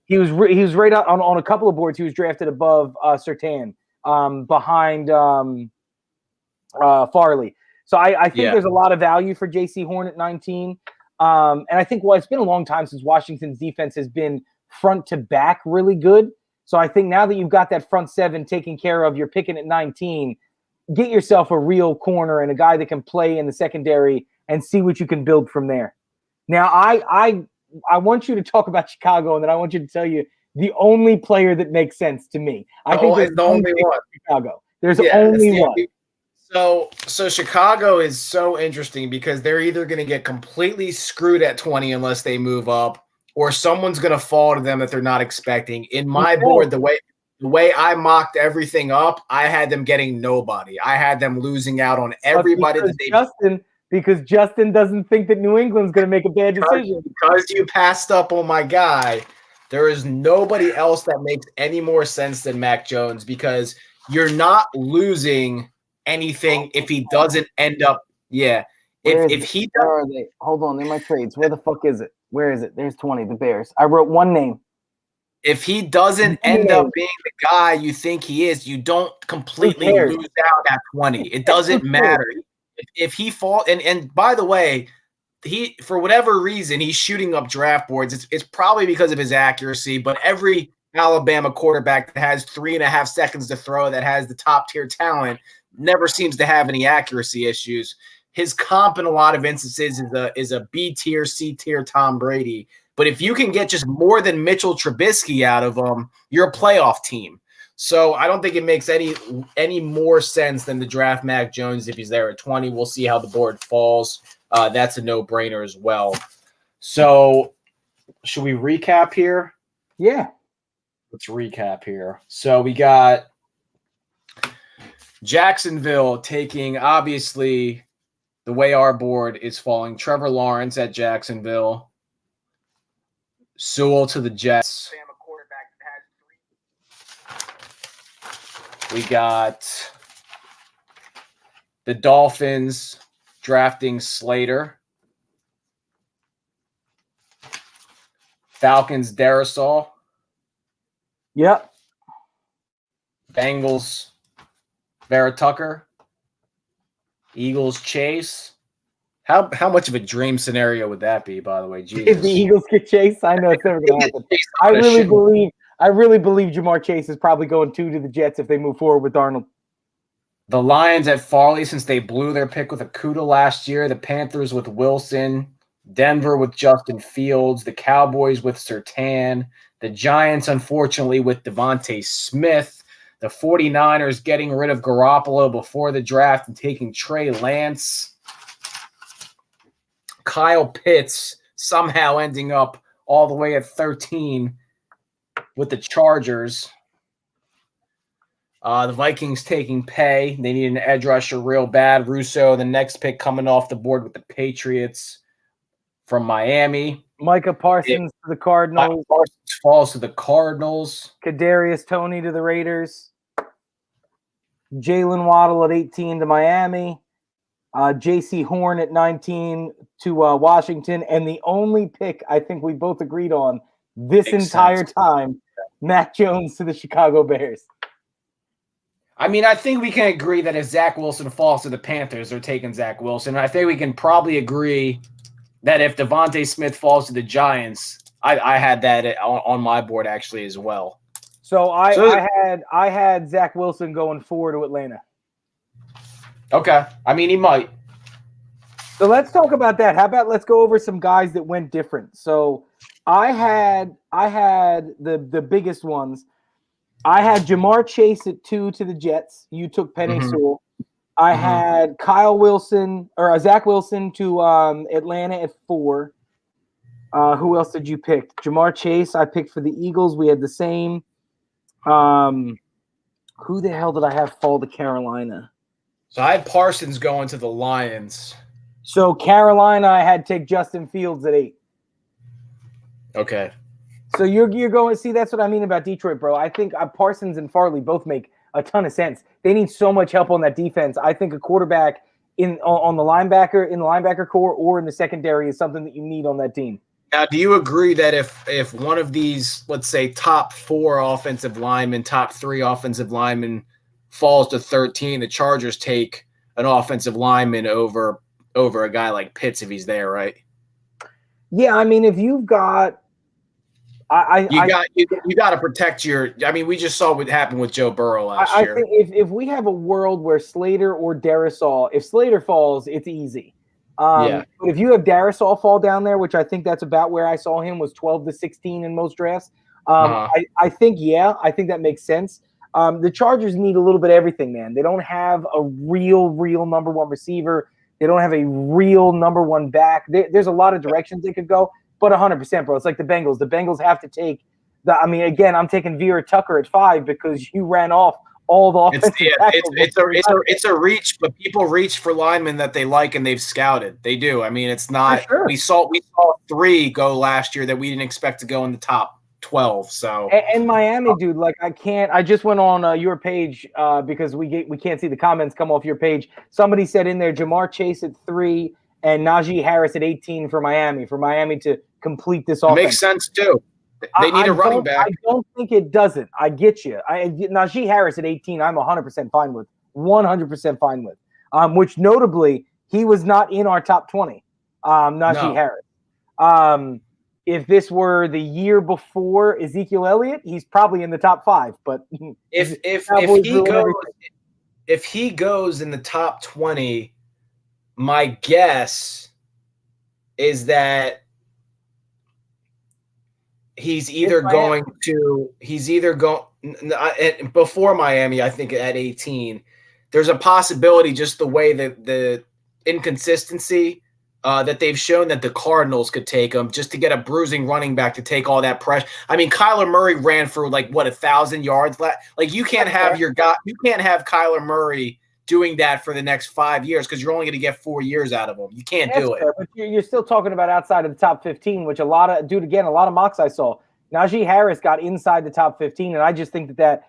He was right out on a couple of boards. He was drafted above Surtain, behind Farley. So I think there's a lot of value for J.C. Horn at 19. And I think, it's been a long time since Washington's defense has been front to back really good. So I think now that you've got that front seven taken care of, you're picking at 19, get yourself a real corner and a guy that can play in the secondary and see what you can build from there. Now, I want you to talk about Chicago, and then I want you to tell you the only player that makes sense to me. I think there's the only one. Chicago. There's only one. So Chicago is so interesting because they're either going to get completely screwed at 20 unless they move up, or someone's going to fall to them that they're not expecting. In my board, the way I mocked everything up, I had them getting nobody. I had them losing out on everybody. Because Justin doesn't think that New England's going to make a bad decision. Because you passed up on my guy, there is nobody else that makes any more sense than Mac Jones, because you're not losing anything if he doesn't end up. Yeah. If he does, where are they? Hold on, they're my trades. Where the fuck is it? Where is it? There's 20, the Bears. I wrote one name. If he doesn't end up being the guy you think he is, you don't completely lose out at 20. It doesn't matter. If he falls, and by the way, he, for whatever reason, he's shooting up draft boards. It's probably because of his accuracy, but every Alabama quarterback that has 3.5 seconds to throw, that has the top tier talent, never seems to have any accuracy issues. His comp in a lot of instances is a B tier, C tier Tom Brady. But if you can get just more than Mitchell Trubisky out of him, you're a playoff team. So I don't think it makes any more sense than to draft Mac Jones if he's there at 20. We'll see how the board falls. That's a no-brainer as well. So should we recap here? Yeah. Let's recap here. So we got Jacksonville taking, obviously, the way our board is falling, Trevor Lawrence at Jacksonville, Sewell to the Jets. We got the Dolphins drafting Slater. Falcons, Darisaw. Yep. Bengals, Vera Tucker. Eagles, Chase. How much of a dream scenario would that be, by the way? Jesus. If the Eagles get Chase, I know it's never going to happen. I really believe Jamar Chase is probably going 2 to the Jets if they move forward with Darnold. The Lions at Farley, since they blew their pick with Akuda last year. The Panthers with Wilson. Denver with Justin Fields. The Cowboys with Surtain. The Giants, unfortunately, with Devontae Smith. The 49ers getting rid of Garoppolo before the draft and taking Trey Lance. Kyle Pitts somehow ending up all the way at 13 with the Chargers. The Vikings taking Pay. They need an edge rusher real bad. Russo, the next pick, coming off the board with the Patriots from Miami. Micah Parsons to the Cardinals. Micah Parsons falls to the Cardinals. Kadarius Toney to the Raiders. Jalen Waddle at 18 to Miami. J.C. Horn at 19 to Washington. And the only pick I think we both agreed on this entire time, Mac Jones to the Chicago Bears. I mean, I think we can agree that if Zach Wilson falls to the Panthers, they're taking Zach Wilson. I think we can probably agree that if Devontae Smith falls to the Giants, I had that on my board actually as well. So I had Zach Wilson going 4 to Atlanta. Okay. I mean, he might. So let's talk about that. How about let's go over some guys that went different. So I had the biggest ones. I had Jamar Chase at 2 to the Jets. You took Penei Sewell. I had Zach Wilson to Atlanta at 4. Who else did you pick? Jamar Chase, I picked for the Eagles. We had the same. Who the hell did I have fall to Carolina? So I had Parsons going to the Lions. So Carolina, I had take Justin Fields at 8. Okay. So you're going, see, that's what I mean about Detroit, bro. I think Parsons and Farley both make a ton of sense. They need so much help on that defense. I think a quarterback in the linebacker core or in the secondary is something that you need on that team. Now, do you agree that if one of these, let's say, top 4 offensive linemen, top 3 offensive linemen falls to 13, the Chargers take an offensive lineman over a guy like Pitts if he's there, right? Yeah, I mean, if you've got you got to protect your. I mean, we just saw what happened with Joe Burrow last year. I think if we have a world where Slater or Darisaw, if Slater falls, it's easy. But if you have Darisaw fall down there, which I think that's about where I saw him, was 12 to 16 in most drafts. I think that makes sense. The Chargers need a little bit of everything, man. They don't have a real number 1 receiver. They don't have a real number 1 back. There's a lot of directions they could go, but 100%, bro. It's like the Bengals. The Bengals have to take again, I'm taking Vera Tucker at 5 because you ran off all the offensive tackles. It's a reach, but people reach for linemen that they like and they've scouted. They do. I mean, it's not. Sure. We saw 3 go last year that we didn't expect to go in the top 12. So and Miami, dude, like I just went on your page because we can't see the comments come off your page. Somebody said in there Jamar Chase at 3 and Najee Harris at 18 for Miami to complete this offense. Makes sense too. They need a running back. I don't think it doesn't. I get you. Najee Harris at 18, I'm 100% fine with. 100% fine with. Which notably, he was not in our top 20. Najee Harris. If this were the year before Ezekiel Elliott, he's probably in the top 5. But if he goes in the top 20, my guess is that he's either going before Miami, I think at 18, there's a possibility just the way that the inconsistency that they've shown that the Cardinals could take him just to get a bruising running back to take all that pressure. I mean, Kyler Murray ran for 1,000 yards. Like you can't have Kyler Murray doing that for the next 5 years because you're only going to get 4 years out of him. You can't do it. Fair, but you're still talking about outside of the top 15, which a lot of mocks I saw. Najee Harris got inside the top 15, and I just think that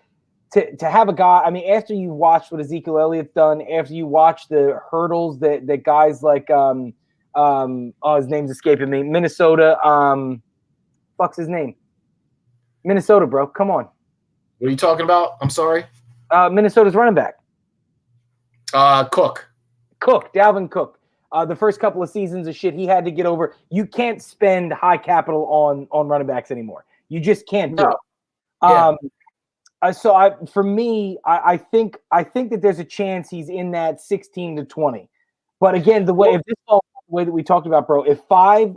to have a guy, I mean, after you watch what Ezekiel Elliott's done, after you watch the hurdles that guys like his name's escaping me, Minnesota, fuck's his name? Minnesota, bro. Come on. What are you talking about? I'm sorry. Minnesota's running back. Cook, Dalvin Cook. The first couple of seasons of shit he had to get over. You can't spend high capital on running backs anymore. You just can't do it. Yeah. For me, I think that there's a chance he's in that 16 to 20. But again, the way that we talked about, bro, if five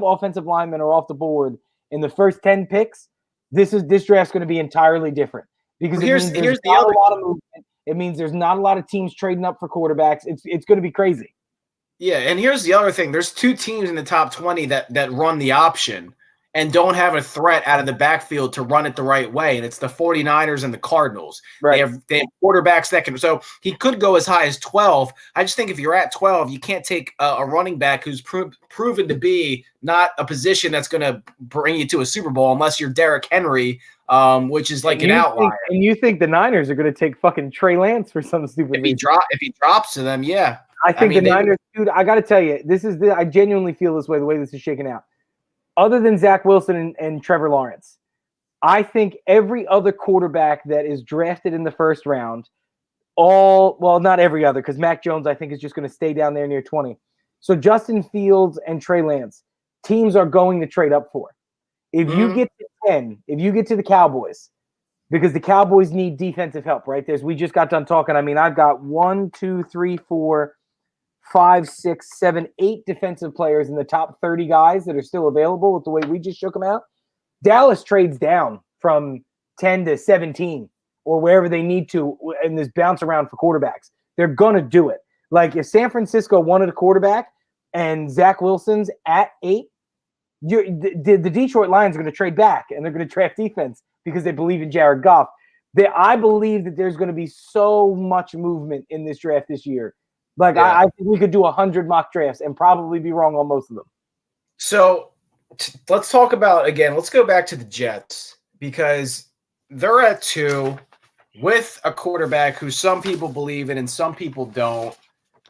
offensive linemen are off the board in the first 10 picks, this draft's going to be entirely different because here's the other lot of movement. It means there's not a lot of teams trading up for quarterbacks. It's going to be crazy. Yeah, and here's the other thing. There's 2 teams in the top 20 that run the option and don't have a threat out of the backfield to run it the right way, and it's the 49ers and the Cardinals. Right. They have quarterbacks that can – so he could go as high as 12. I just think if you're at 12, you can't take a running back who's proven to be not a position that's going to bring you to a Super Bowl unless you're Derrick Henry, which is like an outlier. And you think the Niners are going to take fucking Trey Lance for some stupid reason? If he drops to them, yeah. I think the Niners – dude, I got to tell you, I genuinely feel this way, the way this is shaking out. Other than Zach Wilson and Trevor Lawrence, I think every other quarterback that is drafted in the first round, not every other, because Mac Jones, I think, is just going to stay down there near 20. So Justin Fields and Trey Lance, teams are going to trade up for. If you get to 10, if you get to the Cowboys, because the Cowboys need defensive help, right? We just got done talking. I mean, I've got 1, 2, 3, 4, 5, 6, 7, 8 defensive players in the top 30 guys that are still available with the way we just shook them out, Dallas trades down from 10 to 17 or wherever they need to in this bounce around for quarterbacks. They're going to do it. Like if San Francisco wanted a quarterback and Zach Wilson's at 8, the Detroit Lions are going to trade back and they're going to draft defense because they believe in Jared Goff. I believe that there's going to be so much movement in this draft this year. Like I think we could do 100 mock drafts and probably be wrong on most of them. So let's talk about, again, let's go back to the Jets because they're at 2 with a quarterback who some people believe in and some people don't.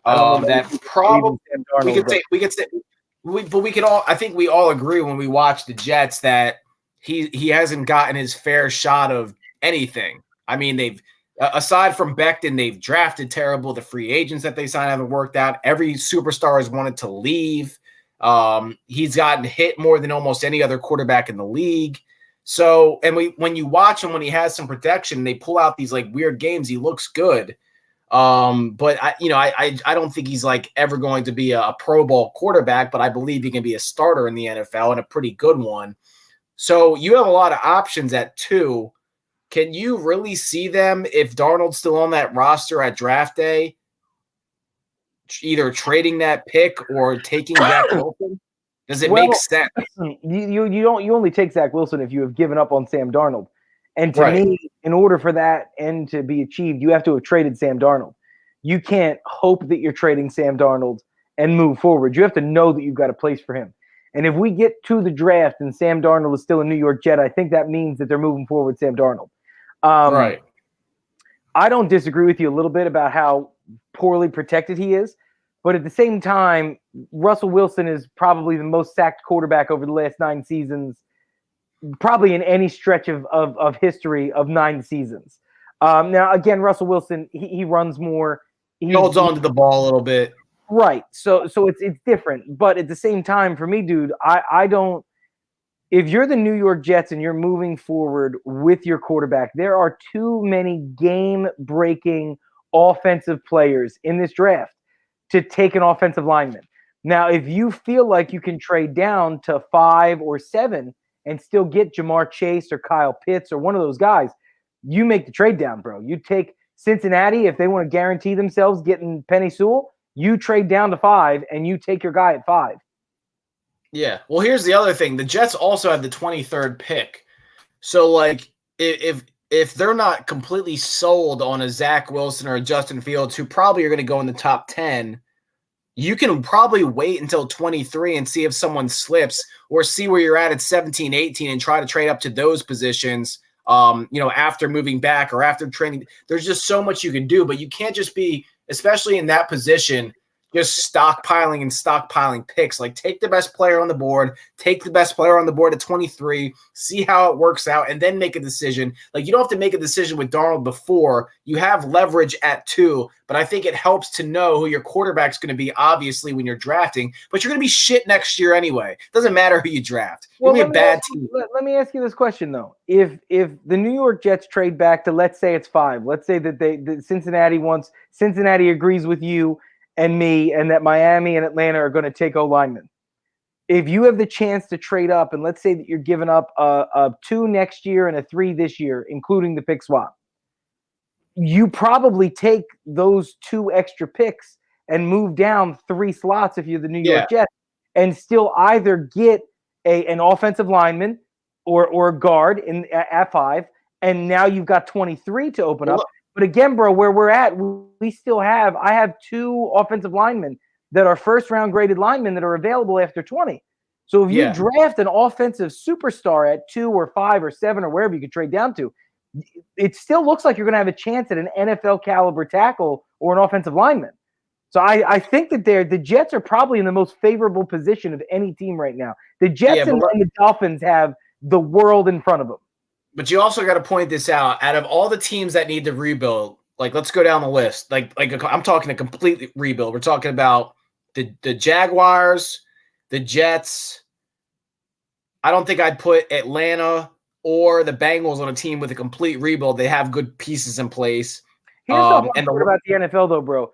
That probably we could say, but we could all, I think we all agree when we watch the Jets that he hasn't gotten his fair shot of anything. I mean, they've aside from Becton, they've drafted terrible. The free agents that they signed haven't worked out. Every superstar has wanted to leave. He's gotten hit more than almost any other quarterback in the league. So, and when you watch him when he has some protection, they pull out these like weird games. He looks good. But I don't think he's like ever going to be a Pro Bowl quarterback, but I believe he can be a starter in the NFL and a pretty good one. So you have a lot of options at 2. Can you really see them, if Darnold's still on that roster at draft day, either trading that pick or taking Zach Wilson? Does it make sense? You only take Zach Wilson if you have given up on Sam Darnold. And to me, in order for that end to be achieved, you have to have traded Sam Darnold. You can't hope that you're trading Sam Darnold and move forward. You have to know that you've got a place for him. And if we get to the draft and Sam Darnold is still a New York Jet, I think that means that they're moving forward with Sam Darnold. Right. I don't disagree with you a little bit about how poorly protected he is. But at the same time, Russell Wilson is probably the most sacked quarterback over the last 9 seasons, probably in any stretch of history of 9 seasons. Now, again, Russell Wilson, he runs more. He holds on to the ball a little bit. Right. So it's different. But at the same time, for me, dude, I don't – if you're the New York Jets and you're moving forward with your quarterback, there are too many game-breaking offensive players in this draft to take an offensive lineman. Now, if you feel like you can trade down to 5 or 7 and still get Jamar Chase or Kyle Pitts or one of those guys, you make the trade down, bro. You take Cincinnati, if they want to guarantee themselves getting Penei Sewell, you trade down to 5 and you take your guy at 5. Yeah. Well, here's the other thing. The Jets also have the 23rd pick. So, like, if they're not completely sold on a Zach Wilson or a Justin Fields, who probably are going to go in the top 10, you can probably wait until 23 and see if someone slips or see where you're at 17, 18 and try to trade up to those positions, after moving back or after training. There's just so much you can do, but you can't just be, especially in that position, just stockpiling picks. Like, take the best player on the board, at 23, see how it works out, and then make a decision. Like, you don't have to make a decision with Darnold before. You have leverage at 2, but I think it helps to know who your quarterback's going to be, obviously, when you're drafting. But you're going to be shit next year anyway. Doesn't matter who you draft. You're going to be a bad team. Let me ask you this question, though. If the New York Jets trade back to, let's say it's 5, let's say that Cincinnati agrees with you and me, and that Miami and Atlanta are going to take O-linemen. If you have the chance to trade up, and let's say that you're giving up a 2 next year and a 3 this year, including the pick swap, you probably take those 2 extra picks and move down 3 slots if you're the New York Jets, and still either get an offensive lineman or a guard at 5, and now you've got 23 to open up. But again, bro, where we're at, I have 2 offensive linemen that are first-round graded linemen that are available after 20. So if you draft an offensive superstar at 2 or 5 or 7 or wherever you could trade down to, it still looks like you're going to have a chance at an NFL caliber tackle or an offensive lineman. So I think that the Jets are probably in the most favorable position of any team right now. The Jets and the Dolphins have the world in front of them. But you also got to point this out. Out of all the teams that need to rebuild, like, let's go down the list. Like I'm talking a complete rebuild. We're talking about the Jaguars, the Jets. I don't think I'd put Atlanta or the Bengals on a team with a complete rebuild. They have good pieces in place. Here's the hard part about the NFL, though, bro.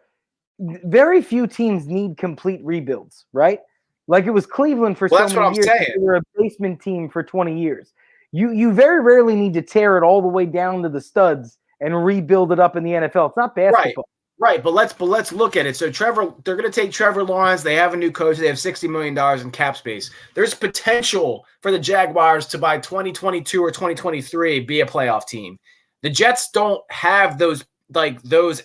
very few teams need complete rebuilds, right? Like it was Cleveland for Well, so that's what many I'm years. saying. They were a basement team for 20 years. You very rarely need to tear it all the way down to the studs and rebuild it up in the NFL. It's not Right. basketball. Right, but let's look at it. So they're going to take Trevor Lawrence. They have a new coach. They have $60 million in cap space. There's potential for the Jaguars to by 2022 or 2023 be a playoff team. The Jets don't have those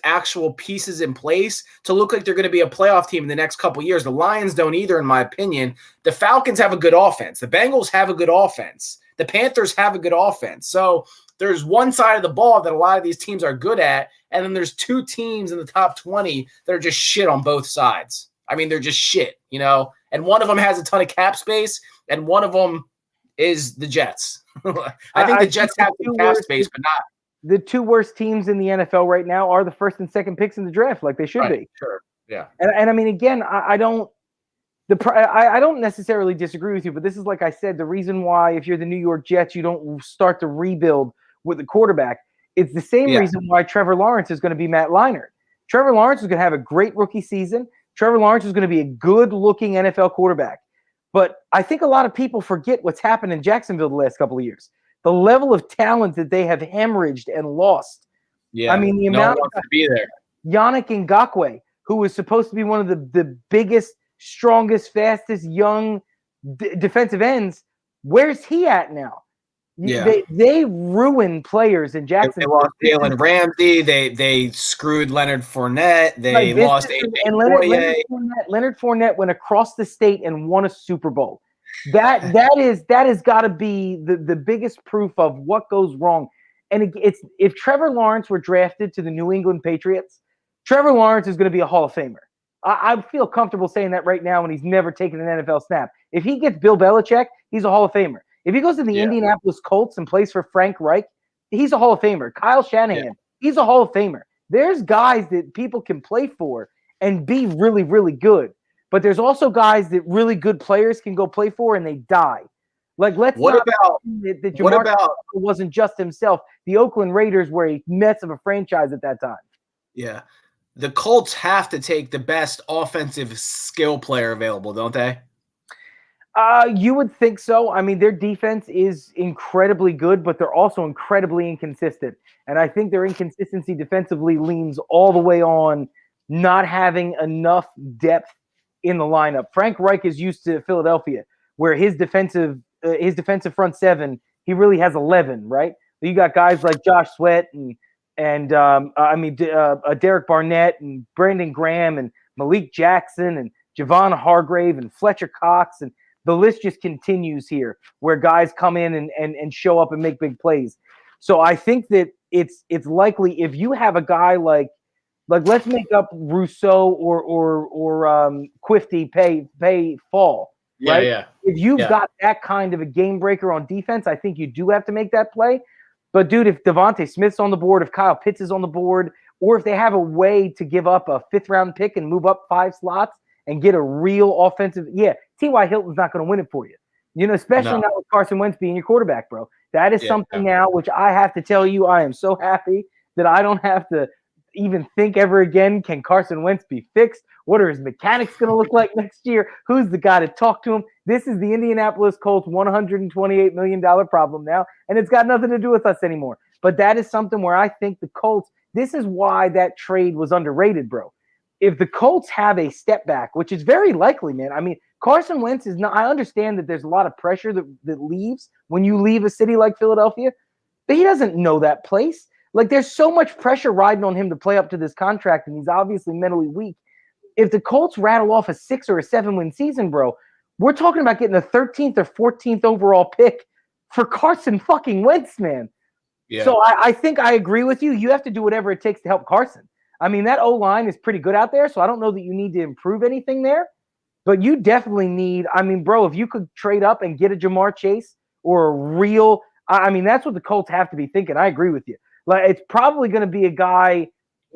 actual pieces in place to look like they're going to be a playoff team in the next couple years. The Lions don't either, in my opinion. The Falcons have a good offense. The Bengals have a good offense. The Panthers have a good offense. So there's one side of the ball that a lot of these teams are good at, and then there's two teams in the top 20 that are just shit on both sides. I mean, they're just shit, and one of them has a ton of cap space, and one of them is the Jets. I think the Jets have the cap space, but not. The two worst teams in the NFL right now are the first and second picks in the draft, like they should be. Sure, yeah. And I mean, again, I don't necessarily disagree with you, but this is, like I said, the reason why if you're the New York Jets, you don't start to rebuild with the quarterback. It's the same reason why Trevor Lawrence is going to be Matt Leinart. Trevor Lawrence is going to have a great rookie season. Trevor Lawrence is going to be a good-looking NFL quarterback. But I think a lot of people forget what's happened in Jacksonville the last couple of years. The level of talent that they have hemorrhaged and lost. Yeah, I mean, the amount wants to be there. Yannick Ngakoue, who was supposed to be one of the biggest, strongest, fastest young defensive ends, where's he at now? Yeah. They ruined players in Jacksonville. They lost Jalen Ramsey. They screwed Leonard Fournette. They lost Leonard Fournette went across the state and won a Super Bowl. That has got to be the biggest proof of what goes wrong. And it's if Trevor Lawrence were drafted to the New England Patriots, Trevor Lawrence is going to be a Hall of Famer. I feel comfortable saying that right now when he's never taken an NFL snap. If he gets Bill Belichick, he's a Hall of Famer. If he goes to the Indianapolis Colts and plays for Frank Reich, he's a Hall of Famer. Kyle Shanahan, he's a Hall of Famer. There's guys that people can play for and be really, really good. But there's also guys that really good players can go play for and they die. Like, that Jamar wasn't just himself. The Oakland Raiders were a mess of a franchise at that time. Yeah. The Colts have to take the best offensive skill player available, don't they? You would think so. I mean, their defense is incredibly good, but they're also incredibly inconsistent. And I think their inconsistency defensively leans all the way on not having enough depth in the lineup. Frank Reich is used to Philadelphia, where his defensive front seven, he really has 11, right? You got guys like Josh Sweat and Derek Barnett and Brandon Graham and Malik Jackson and Javon Hargrave and Fletcher Cox, and the list just continues here, where guys come in and show up and make big plays. So I think that it's likely if you have a guy like let's make up Rousseau or Quifty pay fall. Right? Yeah. If you've got that kind of a game breaker on defense, I think you do have to make that play. But dude, if Devontae Smith's on the board, if Kyle Pitts is on the board, or if they have a way to give up a 5th round pick and move up 5 slots and get a real offensive, T.Y. Hilton's not going to win it for you. Especially not with Carson Wentz being your quarterback, bro. That is something now which I have to tell you, I am so happy that I don't have to even think ever again, can Carson Wentz be fixed? What are his mechanics going to look like next year? Who's the guy to talk to him? This is the Indianapolis Colts $128 million problem now, and it's got nothing to do with us anymore. But that is something where I think the Colts, this is why that trade was underrated, bro. If the Colts have a step back, which is very likely, man. I mean, Carson Wentz is not – I understand that there's a lot of pressure that leaves when you leave a city like Philadelphia, but he doesn't know that place. Like, there's so much pressure riding on him to play up to this contract, and he's obviously mentally weak. If the Colts rattle off a 6 or a 7-win season, bro, we're talking about getting a 13th or 14th overall pick for Carson fucking Wentz, man. Yeah. So I think I agree with you. You have to do whatever it takes to help Carson. I mean, that O-line is pretty good out there, so I don't know that you need to improve anything there. But you definitely need – I mean, bro, if you could trade up and get a Jamar Chase or a real – I mean, that's what the Colts have to be thinking. I agree with you. Like, it's probably going to be a guy.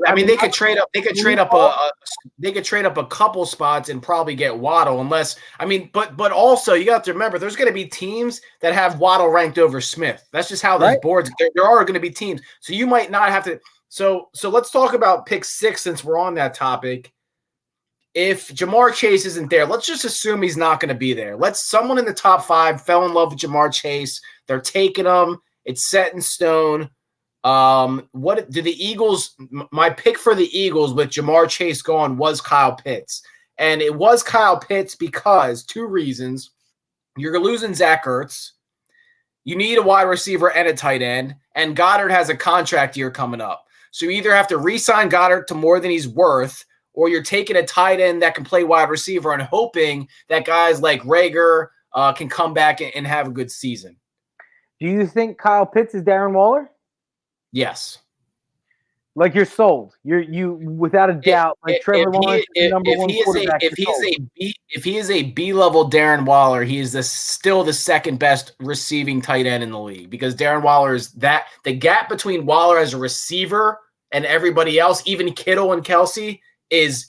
I mean, they could trade up. They could trade up a couple spots and probably get Waddle, unless I mean, but also you got to remember, there's going to be teams that have Waddle ranked over Smith. That's just how these boards. There are going to be teams, so you might not have to. So let's talk about pick 6 since we're on that topic. if Jamar Chase isn't there, let's just assume he's not going to be there. Someone in the top 5 fell in love with Jamar Chase. They're taking him. It's set in stone. What do the Eagles? My pick for the Eagles with Jamar Chase gone was Kyle Pitts, and it was Kyle Pitts because 2 reasons: you're losing Zach Ertz, you need a wide receiver and a tight end, and Goddard has a contract year coming up. So you either have to re-sign Goddard to more than he's worth, or you're taking a tight end that can play wide receiver and hoping that guys like Rager can come back and have a good season. Do you think Kyle Pitts is Darren Waller? Yes. Like you're sold. You without a doubt. Like Trevor Lawrence is the number one quarterback. If he is a B-level Darren Waller, he is still the second best receiving tight end in the league, because Darren Waller is that the gap between Waller as a receiver and everybody else, even Kittle and Kelsey, is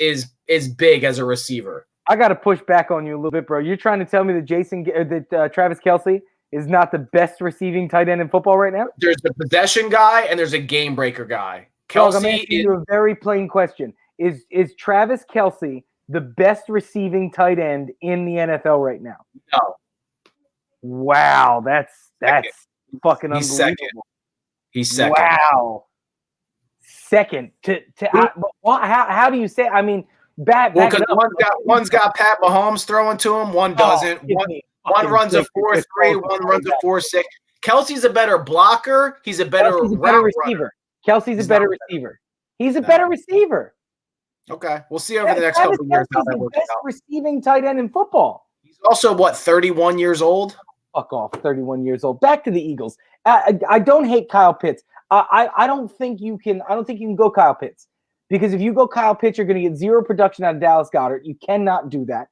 big as a receiver. I got to push back on you a little bit, bro. You're trying to tell me that Travis Kelce is not the best receiving tight end in football right now? There's a possession guy and there's a game breaker guy. Kelce, I'm asking you a very plain question. Is Travis Kelce the best receiving tight end in the NFL right now? No. Wow, that's fucking unbelievable. He's second. Wow. Second. How do you say? I mean, because one's got Pat Mahomes throwing to him, one doesn't. One runs a 4.3, one runs a 4.6. Kelsey's a better blocker. He's a better receiver. Kelsey's a better receiver. He's a better receiver. Okay, we'll see over the next couple of years how that works out. Receiving tight end in football. He's also 31 years old. Fuck off, 31 years old. Back to the Eagles. I don't hate Kyle Pitts. I don't think you can. I don't think you can go Kyle Pitts, because if you go Kyle Pitts, you're going to get 0 production out of Dallas Goedert. You cannot do that.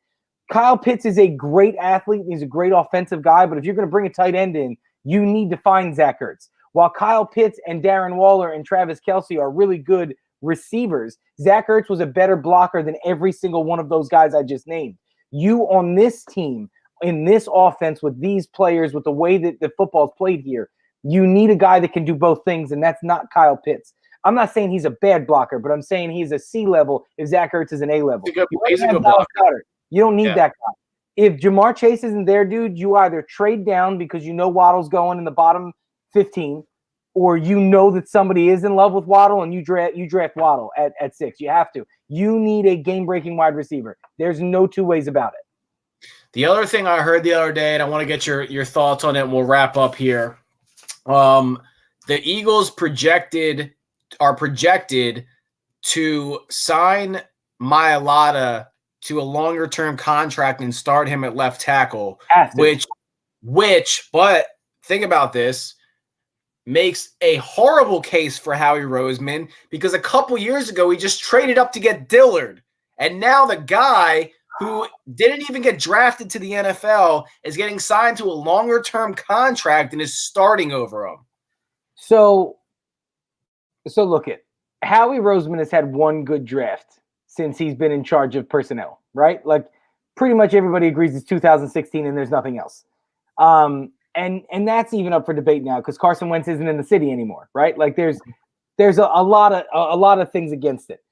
Kyle Pitts is a great athlete. He's a great offensive guy, but if you're going to bring a tight end in, you need to find Zach Ertz. While Kyle Pitts and Darren Waller and Travis Kelce are really good receivers, Zach Ertz was a better blocker than every single one of those guys I just named. You on this team, in this offense, with these players, with the way that the football's played here, you need a guy that can do both things, and that's not Kyle Pitts. I'm not saying he's a bad blocker, but I'm saying he's a C level if Zach Ertz is an A level. He's a good blocker. You don't need that guy. If Jamar Chase isn't there, dude, you either trade down because you know Waddle's going in the bottom 15, or you know that somebody is in love with Waddle and you draft Waddle at 6. You have to. You need a game-breaking wide receiver. There's no 2 ways about it. The other thing I heard the other day, and I want to get your thoughts on it, and we'll wrap up here. The Eagles are projected to sign Mailata to a longer-term contract and start him at left tackle, but think about this, makes a horrible case for Howie Roseman, because a couple years ago he just traded up to get Dillard, and now the guy who didn't even get drafted to the NFL is getting signed to a longer-term contract and is starting over him. So look at Howie Roseman has had one good draft since he's been in charge of personnel, right? Like pretty much everybody agrees it's 2016 and there's nothing else. And that's even up for debate now because Carson Wentz isn't in the city anymore, right? Like there's a lot of things against it.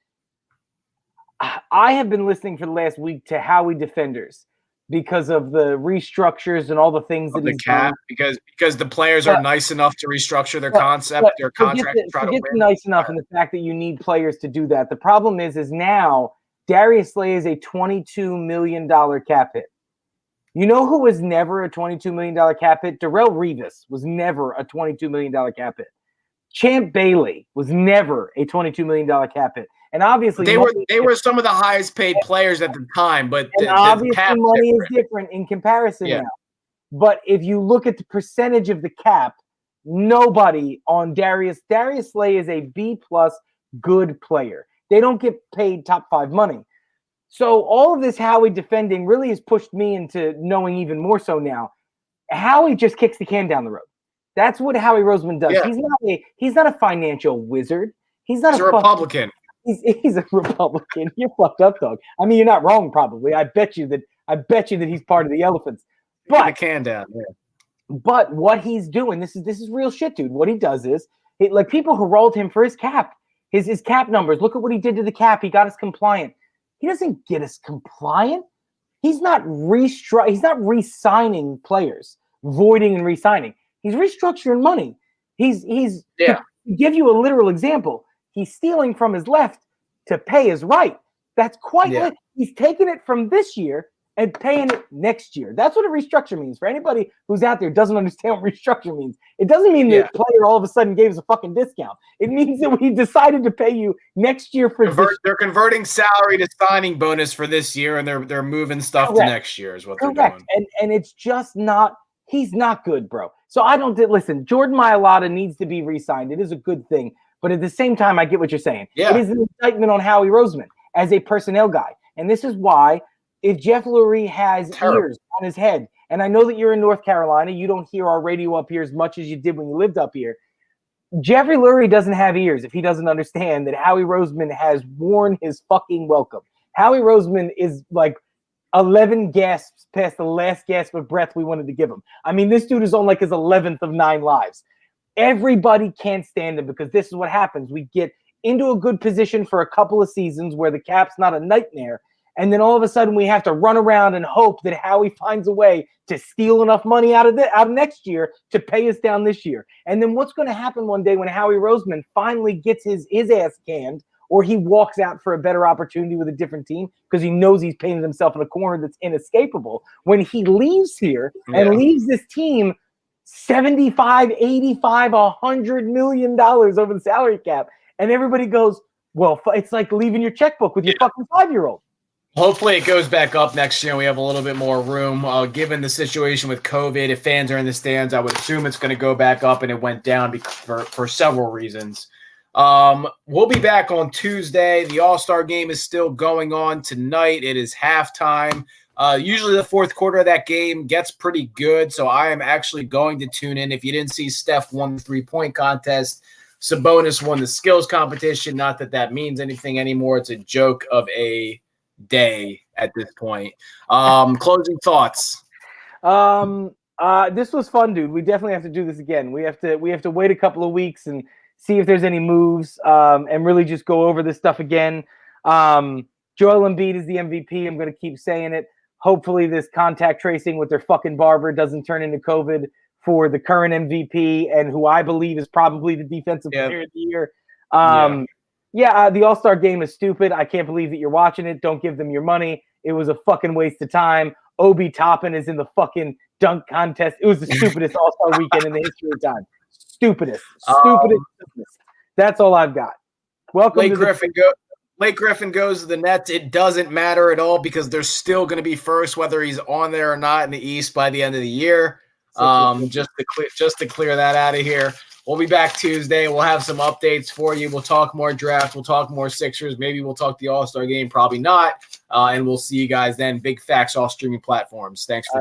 I have been listening for the last week to Howie defenders because of the restructures and all the things that he's done. Because the players are nice enough to restructure their concept, their contract, to try to win. Nice enough, and the fact that you need players to do that. The problem is now Darius Slay is a $22 million cap hit. You know who was never a $22 million cap hit? Darrelle Revis was never a $22 million cap hit. Champ Bailey was never a $22 million cap hit. And obviously they were some of the highest paid players at the time, but obviously money is different in comparison now. But if you look at the percentage of the cap, nobody on Darius Slay is a B+ good player. They don't get paid top 5 money. So all of this Howie defending really has pushed me into knowing even more so now. Howie just kicks the can down the road. That's what Howie Roseman does. Yeah. He's not a financial wizard. He's a Republican. He's a Republican. You're fucked up, dog. I mean, you're not wrong, probably. I bet you that he's part of the elephants. But the can down. Yeah. But what he's doing, this is real shit, dude. What he does is, like people who rolled him for his cap, his cap numbers. Look at what he did to the cap. He got us compliant. He doesn't get us compliant. He's not He's not re-signing players, voiding and re-signing. He's restructuring money. He's Yeah. To give you a literal example, he's stealing from his left to pay his right. That's quite he's taking it from this year and paying it next year. That's what a restructure means. For anybody who's out there doesn't understand what restructure means, it doesn't mean the player all of a sudden gave us a fucking discount. It means that we decided to pay you next year for They're converting salary to signing bonus for this year, and they're moving stuff to next year is what they're doing. And it's just not – he's not good, bro. So I don't – listen, Jordan Mailata needs to be re-signed. It is a good thing. But at the same time, I get what you're saying. Yeah. It is an indictment on Howie Roseman as a personnel guy. And this is why – if Jeff Lurie has ears on his head, and I know that you're in North Carolina, you don't hear our radio up here as much as you did when you lived up here. Jeffrey Lurie doesn't have ears if he doesn't understand that Howie Roseman has worn his fucking welcome. Howie Roseman is like 11 gasps past the last gasp of breath we wanted to give him. I mean, this dude is on like his 11th of 9 lives. Everybody can't stand him because this is what happens. We get into a good position for a couple of seasons where the cap's not a nightmare. And then all of a sudden we have to run around and hope that Howie finds a way to steal enough money out of next year to pay us down this year. And then what's going to happen one day when Howie Roseman finally gets his ass canned, or he walks out for a better opportunity with a different team because he knows he's painted himself in a corner that's inescapable. When he leaves here and leaves this team $75, $85, $100 million over the salary cap, and everybody goes, well, it's like leaving your checkbook with your fucking 5-year-old. Hopefully it goes back up next year and we have a little bit more room. Given the situation with COVID, if fans are in the stands, I would assume it's going to go back up, and it went down for several reasons. We'll be back on Tuesday. The All-Star game is still going on tonight. It is halftime. Usually the fourth quarter of that game gets pretty good, so I am actually going to tune in. If you didn't see, Steph won the 3-point contest. Sabonis won the skills competition. Not that that means anything anymore. It's a joke of a day at this point. Closing thoughts. This was fun, dude. We definitely have to do this again. We have to wait a couple of weeks and see if there's any moves, and really just go over this stuff again. Joel Embiid is the MVP. I'm going to keep saying it. Hopefully this contact tracing with their fucking barber doesn't turn into COVID for the current MVP, and who I believe is probably the defensive player of the year. The All-Star game is stupid. I can't believe that you're watching it. Don't give them your money. It was a fucking waste of time. Obi Toppin is in the fucking dunk contest. It was the stupidest All-Star weekend in the history of time. Stupidest. That's all I've got. Welcome to Blake Griffin goes to the Nets. It doesn't matter at all because they're still going to be first, whether he's on there or not in the East by the end of the year. Just to clear that out of here. We'll be back Tuesday. We'll have some updates for you. We'll talk more draft. We'll talk more Sixers. Maybe we'll talk the All-Star game. Probably not. And we'll see you guys then. Big Facts, all streaming platforms. Thanks for